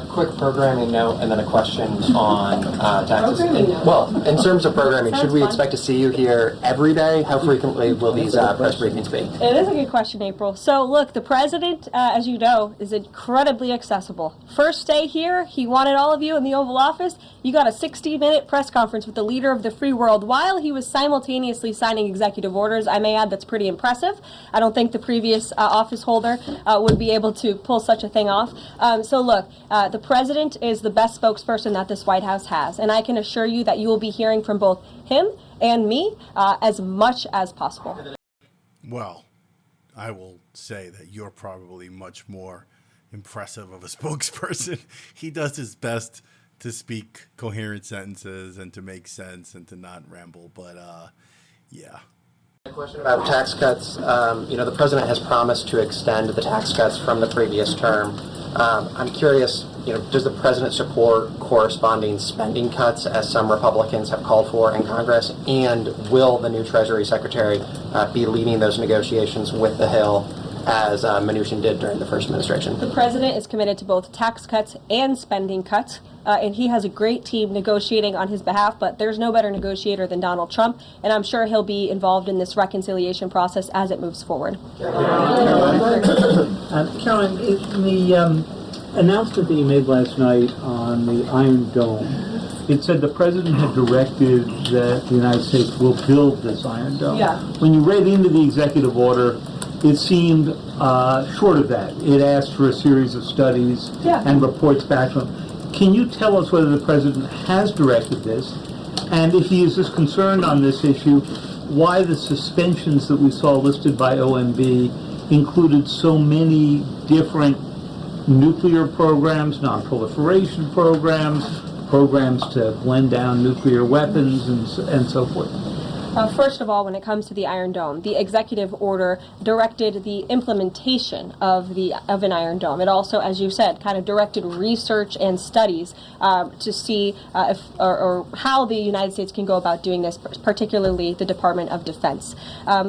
Quick programming note and then a question on taxes. Well, in terms of programming, should we expect to see you here every day? How frequently will these press briefings be? It is a good question, April. So look, the president, as you know, is incredibly accessible. First day here, he wanted all of you in the Oval Office. You got a 60-minute press conference with the leader of the free world while he was simultaneously signing executive orders. I may add that's pretty impressive. I don't think the previous office holder would be able to pull such a thing off. So look, the president is the best spokesperson that this White House has, and I can assure you that you will be hearing from both him and me as much as possible. Well, I will say that you're probably much more impressive of a spokesperson. He does his best to speak coherent sentences and to make sense and to not ramble, but yeah. A question about tax cuts. The president has promised to extend the tax cuts from the previous term. I'm curious, does the president support corresponding spending cuts as some Republicans have called for in Congress? And will the new Treasury Secretary be leading those negotiations with the Hill as Mnuchin did during the first administration? The president is committed to both tax cuts and spending cuts, and he has a great team negotiating on his behalf, but there's no better negotiator than Donald Trump, and I'm sure he'll be involved in this reconciliation process as it moves forward. Caroline, in the announcement that you made last night on the Iron Dome, it said the president had directed that the United States will build this Iron Dome. Yeah. When you read into the executive order, it seemed short of that. It asked for a series of studies and reports back from him. Can you tell us whether the president has directed this? And if he is as concerned on this issue, why the suspensions that we saw listed by OMB included so many different nuclear programs, non-proliferation programs, programs to blend down nuclear weapons, and so forth? First of all, when it comes to the Iron Dome, the executive order directed the implementation of an Iron Dome. It also, as you said, kind of directed research and studies to see if or how the United States can go about doing this, particularly the Department of Defense.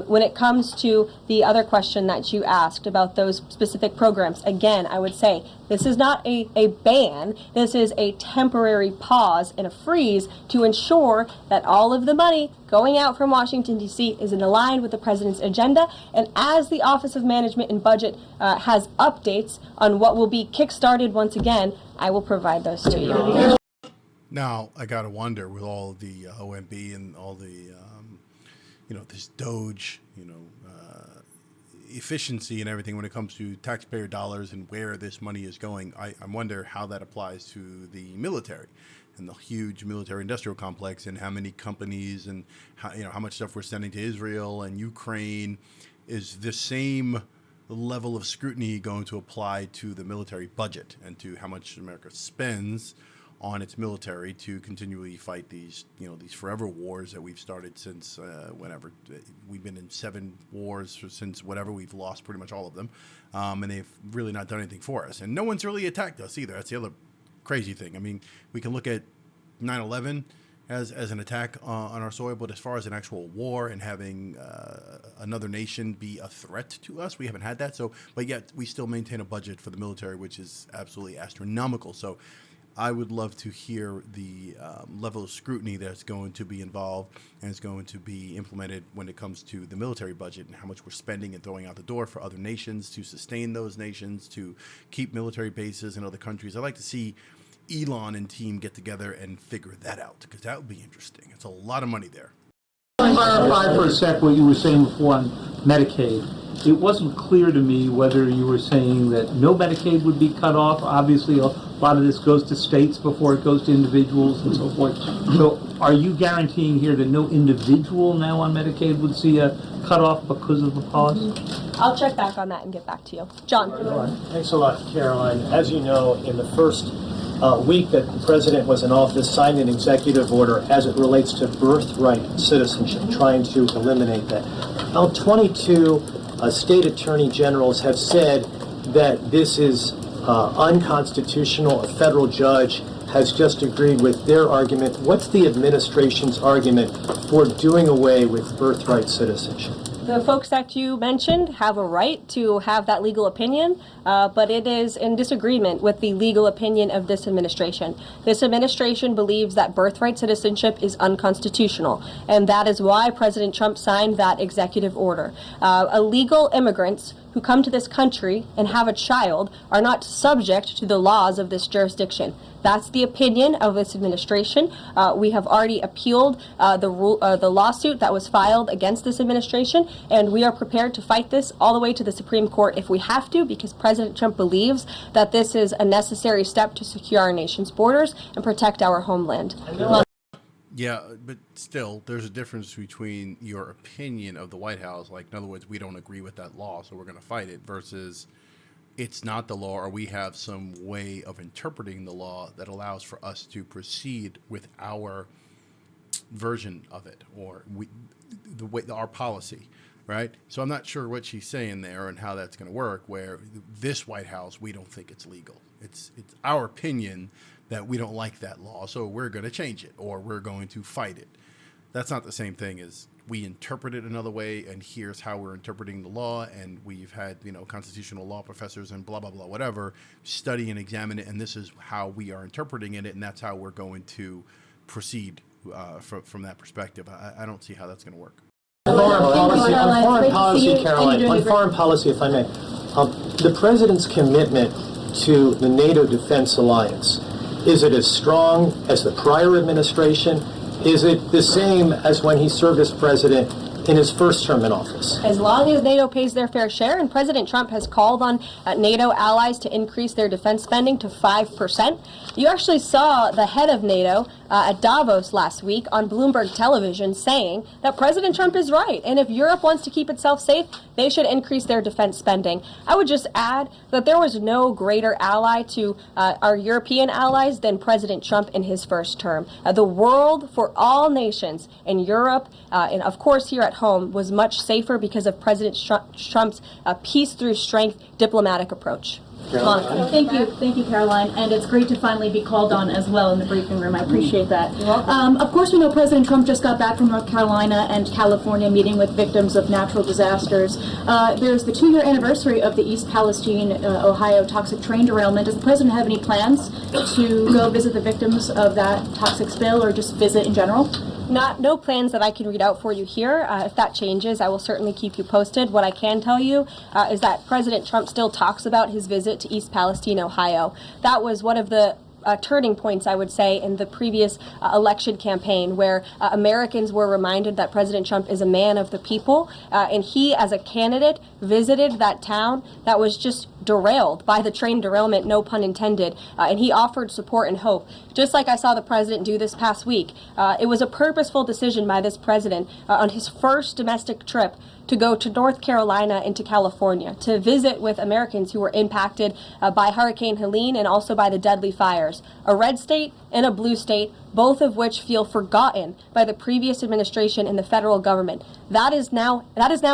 When it comes to the other question that you asked about those specific programs, again, I would say this is not a ban. This is a temporary pause and a freeze to ensure that all of the money going out out from Washington, D.C. is aligned with the President's agenda, and as the Office of Management and Budget has updates on what will be kickstarted once again, I will provide those to you. Now, I got to wonder with all the OMB and all the, this Doge, efficiency and everything when it comes to taxpayer dollars and where this money is going, I wonder how that applies to the military and the huge military industrial complex and how many companies and how much stuff we're sending to Israel and Ukraine. Is the same level of scrutiny going to apply to the military budget and to how much America spends on its military to continually fight these forever wars that we've started since whenever? We've been in 7 wars since whatever. We've lost pretty much all of them, and they've really not done anything for us. And no one's really attacked us either. That's the other crazy thing. I mean, we can look at 9/11 as an attack on our soil, but as far as an actual war and having another nation be a threat to us, we haven't had that. So, but yet we still maintain a budget for the military, which is absolutely astronomical. So I would love to hear the level of scrutiny that's going to be involved and is going to be implemented when it comes to the military budget and how much we're spending and throwing out the door for other nations to sustain those nations, to keep military bases in other countries. I'd like to see Elon and team get together and figure that out, because that would be interesting. It's a lot of money there. Clarify for a sec what you were saying before on Medicaid. It wasn't clear to me whether you were saying that no Medicaid would be cut off. Obviously, a lot of this goes to states before it goes to individuals and so forth. So are you guaranteeing here that no individual now on Medicaid would see a cutoff because of the pause? I'll check back on that and get back to you. John. Thanks a lot, Caroline. As you know, in the first week that the president was in office, signed an executive order as it relates to birthright citizenship, trying to eliminate that. Now, 22 state attorney generals have said that this is unconstitutional. A federal judge has just agreed with their argument. What's the administration's argument for doing away with birthright citizenship? The folks that you mentioned have a right to have that legal opinion, but it is in disagreement with the legal opinion of this administration. This administration believes that birthright citizenship is unconstitutional, and that is why President Trump signed that executive order. Illegal immigrants who come to this country and have a child are not subject to the laws of this jurisdiction. That's the opinion of this administration. We have already appealed the lawsuit that was filed against this administration, and we are prepared to fight this all the way to the Supreme Court if we have to, because President Trump believes that this is a necessary step to secure our nation's borders and protect our homeland. Yeah, but still, there's a difference between your opinion of the White House, like, in other words, we don't agree with that law, so we're going to fight it, versus it's not the law, or we have some way of interpreting the law that allows for us to proceed with our version of it, or our policy, right? So I'm not sure what she's saying there and how that's going to work, where this White House, we don't think it's legal. It's our opinion that we don't like that law, so we're going to change it, or we're going to fight it. That's not the same thing as we interpret it another way, and here's how we're interpreting the law, and we've had, constitutional law professors and blah, blah, blah, whatever, study and examine it, and this is how we are interpreting it, and that's how we're going to proceed from that perspective. I don't see how that's going to work. On foreign policy, Caroline, on foreign policy, if I may, the president's commitment to the NATO Defense Alliance, is it as strong as the prior administration? Is it the same as when he served as president in his first term in office? As long as NATO pays their fair share, and President Trump has called on NATO allies to increase their defense spending to 5%. You actually saw the head of NATO at Davos last week on Bloomberg television saying that President Trump is right, and if Europe wants to keep itself safe, they should increase their defense spending. I would just add that there was no greater ally to our European allies than President Trump in his first term. The world for all nations in Europe, and of course here at home, was much safer because of President Trump's peace through strength diplomatic approach. Thank you, Caroline, and it's great to finally be called on as well in the briefing room. I appreciate that. Of course, we know President Trump just got back from North Carolina and California meeting with victims of natural disasters. There's the 2-year anniversary of the East Palestine, Ohio toxic train derailment. Does the president have any plans to go visit the victims of that toxic spill, or just visit in general? No plans that I can read out for you here. If that changes, I will certainly keep you posted. What I can tell you is that President Trump still talks about his visit to East Palestine, Ohio. That was one of the turning points, I would say, in the previous election campaign, where Americans were reminded that President Trump is a man of the people, and he, as a candidate, visited that town that was just derailed by the train derailment, no pun intended, and he offered support and hope, just like I saw the president do this past week. It was a purposeful decision by this president on his first domestic trip to go to North Carolina and to California to visit with Americans who were impacted by Hurricane Helene and also by the deadly fires. A red state and a blue state, both of which feel forgotten by the previous administration and the federal government. That is now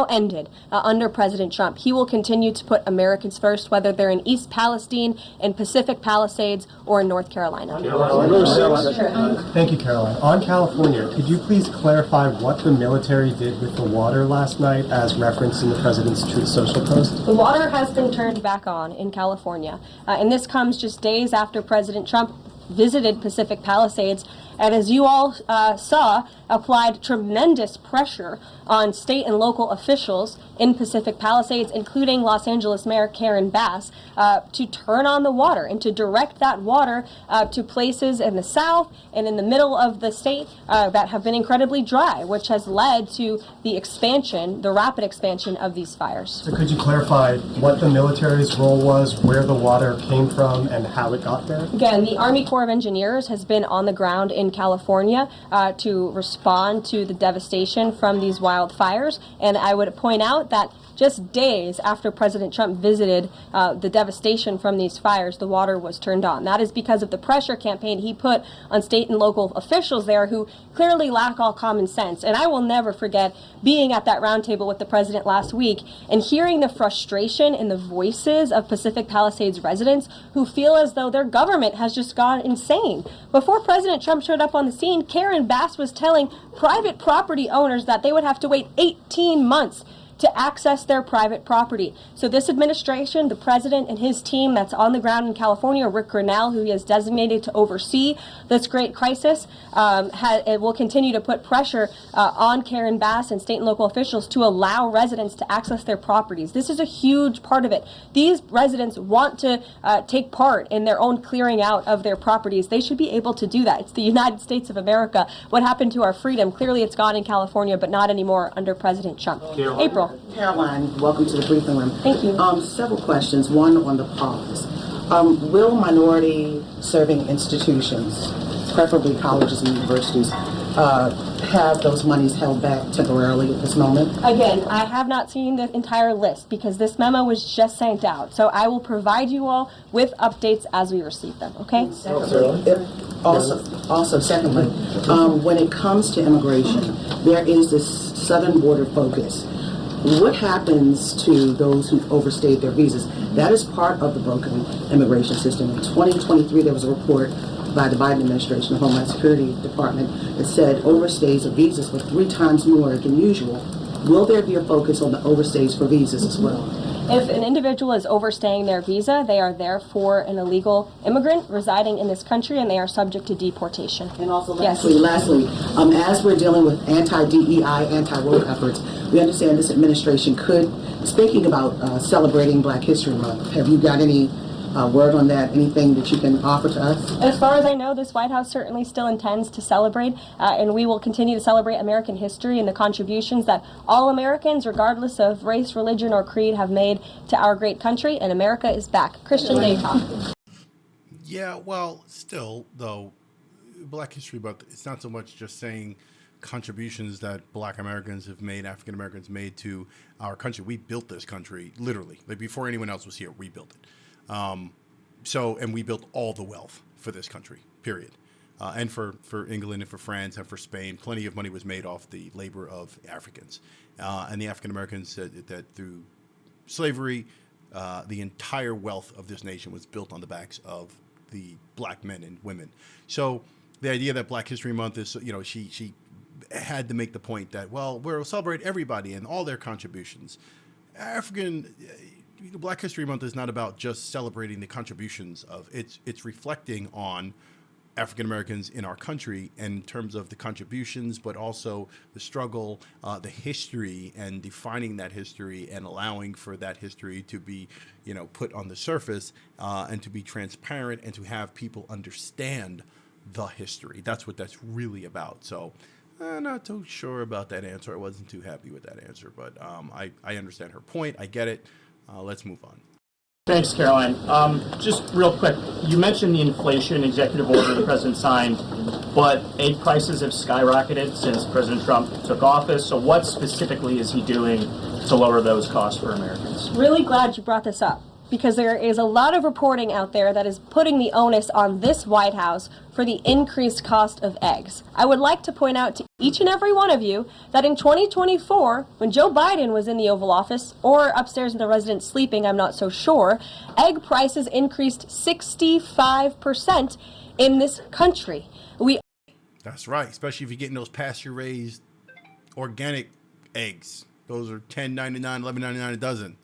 ended under President Trump. He will continue to put Americans first, whether they're in East Palestine, in Pacific Palisades, or in North Carolina. Thank you, Caroline. On California, could you please clarify what the military did with the water last night as referenced in the president's Truth Social post? The water has been turned back on in California, and this comes just days after President Trump visited Pacific Palisades, and as you all saw, applied tremendous pressure on state and local officials in Pacific Palisades, including Los Angeles Mayor Karen Bass, to turn on the water and to direct that water to places in the south and in the middle of the state that have been incredibly dry, which has led to the rapid expansion of these fires. So could you clarify what the military's role was, where the water came from, and how it got there? Again, the Army Corps of Engineers has been on the ground in California to respond to the devastation from these wildfires, and I would point out that just days after President Trump visited the devastation from these fires, the water was turned on. That is because of the pressure campaign he put on state and local officials there who clearly lack all common sense. And I will never forget being at that roundtable with the president last week and hearing the frustration in the voices of Pacific Palisades residents who feel as though their government has just gone insane. Before President Trump showed up on the scene, Karen Bass was telling private property owners that they would have to wait 18 months to access their private property. So this administration, the president and his team that's on the ground in California, Rick Grinnell, who he has designated to oversee this great crisis, it will continue to put pressure on Karen Bass and state and local officials to allow residents to access their properties. This is a huge part of it. These residents want to take part in their own clearing out of their properties. They should be able to do that. It's the United States of America. What happened to our freedom? Clearly it's gone in California, but not anymore under President Trump. April. Caroline, welcome to the briefing room. Thank you. Several questions. One on the pause. Will minority-serving institutions, preferably colleges and universities, have those monies held back temporarily at this moment? Again, I have not seen the entire list because this memo was just sent out. So I will provide you all with updates as we receive them, okay? Secondly, when it comes to immigration, there is this southern border focus. What happens to those who overstayed their visas? That is part of the broken immigration system. In 2023, there was a report by the Biden administration, the Homeland Security Department, that said overstays of visas were 3 times more than usual. Will there be a focus on the overstays for visas as well? If an individual is overstaying their visa, they are therefore an illegal immigrant residing in this country and they are subject to deportation. And also lastly, as we're dealing with anti-DEI, anti-woke efforts, we understand this administration speaking about celebrating Black History Month, have you got any word on that? Anything that you can offer to us? As far as I know, this White House certainly still intends to celebrate, and we will continue to celebrate American history and the contributions that all Americans, regardless of race, religion, or creed, have made to our great country, and America is back. Christian Day Talk. Yeah, well, still, though, Black History Month, it's not so much just saying contributions that Black Americans have made, African Americans made to our country. We built this country, literally. Like, before anyone else was here, we built it. And we built all the wealth for this country, period. And for England and for France and for Spain, plenty of money was made off the labor of Africans. And the African Americans said that through slavery, the entire wealth of this nation was built on the backs of the Black men and women. So the idea that Black History Month is, she had to make the point that, well, we'll celebrate everybody and all their contributions. Black History Month is not about just celebrating the contributions of it's reflecting on African Americans in our country in terms of the contributions, but also the struggle, the history, and defining that history and allowing for that history to be, put on the surface and to be transparent and to have people understand the history. That's what that's really about. So I'm not too sure about that answer. I wasn't too happy with that answer, but I understand her point. I get it. Let's move on. Thanks, Caroline. Just real quick, you mentioned the inflation executive order the president signed, but egg prices have skyrocketed since President Trump took office. So what specifically is he doing to lower those costs for Americans? Really glad you brought this up, because there is a lot of reporting out there that is putting the onus on this White House for the increased cost of eggs. I would like to point out to each and every one of you that in 2024, when Joe Biden was in the Oval Office, or upstairs in the residence sleeping, I'm not so sure, egg prices increased 65% in this country. That's right, especially if you're getting those pasture-raised organic eggs. Those are $10.99, $11.99 a dozen.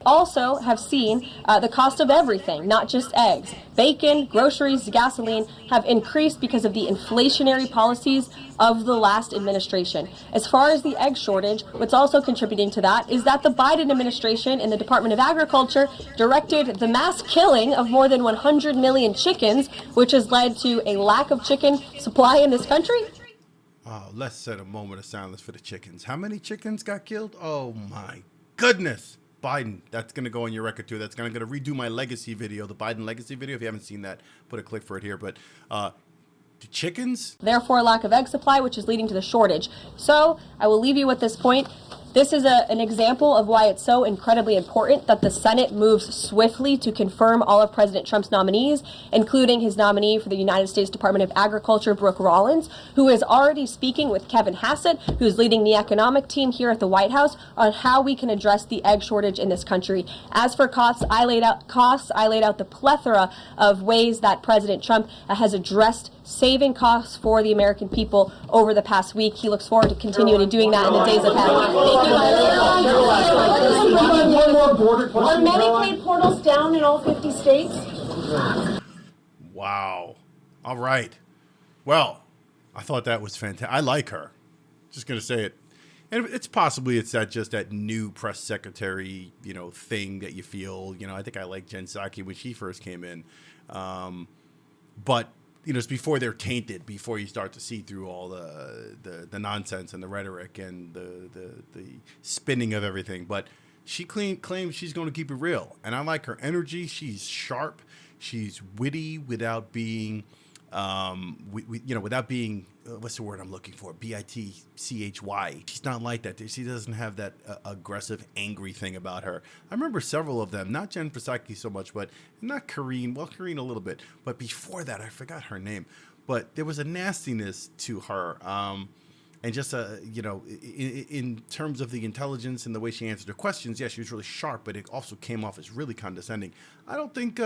Also have seen the cost of everything, not just eggs. Bacon, groceries, gasoline have increased because of the inflationary policies of the last administration. As far as the egg shortage, what's also contributing to that is that the Biden administration in the Department of Agriculture directed the mass killing of more than 100 million chickens, which has led to a lack of chicken supply in this country. Let's set a moment of silence for the chickens. How many chickens got killed? Oh my goodness. Biden, that's going to go on your record too. That's going to redo my legacy video, the Biden legacy video. If you haven't seen that, put a click for it here. But the chickens? Therefore, lack of egg supply, which is leading to the shortage. So I will leave you with this point. This is an example of why it's so incredibly important that the Senate moves swiftly to confirm all of President Trump's nominees, including his nominee for the United States Department of Agriculture, Brooke Rollins, who is already speaking with Kevin Hassett, who's leading the economic team here at the White House, on how we can address the egg shortage in this country. As for costs, I laid out the plethora of ways that President Trump has addressed saving costs for the American people over the past week. He looks forward to continuing to doing that in the days ahead. Are Medicaid portals down in all 50 states? Wow. All right. Well, I thought that was fantastic. I like her. Just going to say it. And it's that new press secretary, thing that you feel, I think I liked Jen Psaki when she first came in. But it's before they're tainted, before you start to see through all the nonsense and the rhetoric and the spinning of everything. But she claims she's going to keep it real. And I like her energy. She's sharp. She's witty without being, without being, what's the word I'm looking for? bitchy. She's not like that. She doesn't have that aggressive, angry thing about her. I remember several of them, not Jen Psaki so much, but not Karine. Well, Karine a little bit. But before that, I forgot her name. But there was a nastiness to her. And just, in terms of the intelligence and the way she answered her questions, yeah, she was really sharp, but it also came off as really condescending. I don't think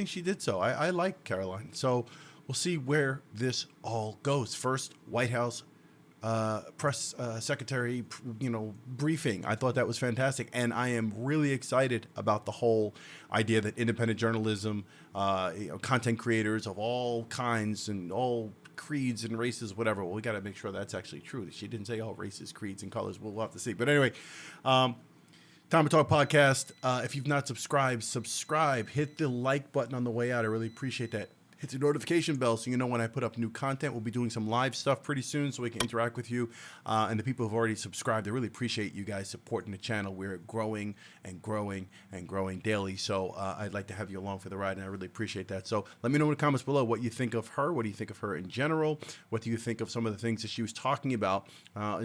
she did so. I like Karoline. So we'll see where this all goes. First, White House press secretary, briefing. I thought that was fantastic. And I am really excited about the whole idea that independent journalism, content creators of all kinds and all creeds and races, whatever. Well, we got to make sure that's actually true. She didn't say all races, creeds, and colors. We'll have to see. But anyway, Time to Talk podcast. If you've not subscribed, subscribe. Hit the like button on the way out. I really appreciate that. Hit the notification bell so you know when I put up new content. We'll be doing some live stuff pretty soon so we can interact with you. And the people who've already subscribed, I really appreciate you guys supporting the channel. We're growing and growing and growing daily. So I'd like to have you along for the ride, and I really appreciate that. So let me know in the comments below what you think of her. What do you think of her in general? What do you think of some of the things that she was talking about,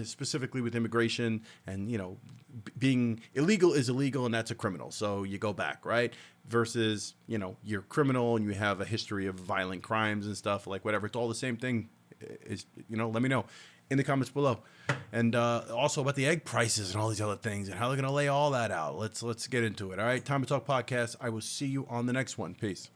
specifically with immigration and, being illegal is illegal and that's a criminal. So you go back, right? Versus, you're criminal and you have a history of violent crimes and stuff, like whatever. It's all the same thing. Let me know in the comments below. And also about the egg prices and all these other things and how they're going to lay all that out. Let's get into it. All right. Time to Talk podcast. I will see you on the next one. Peace.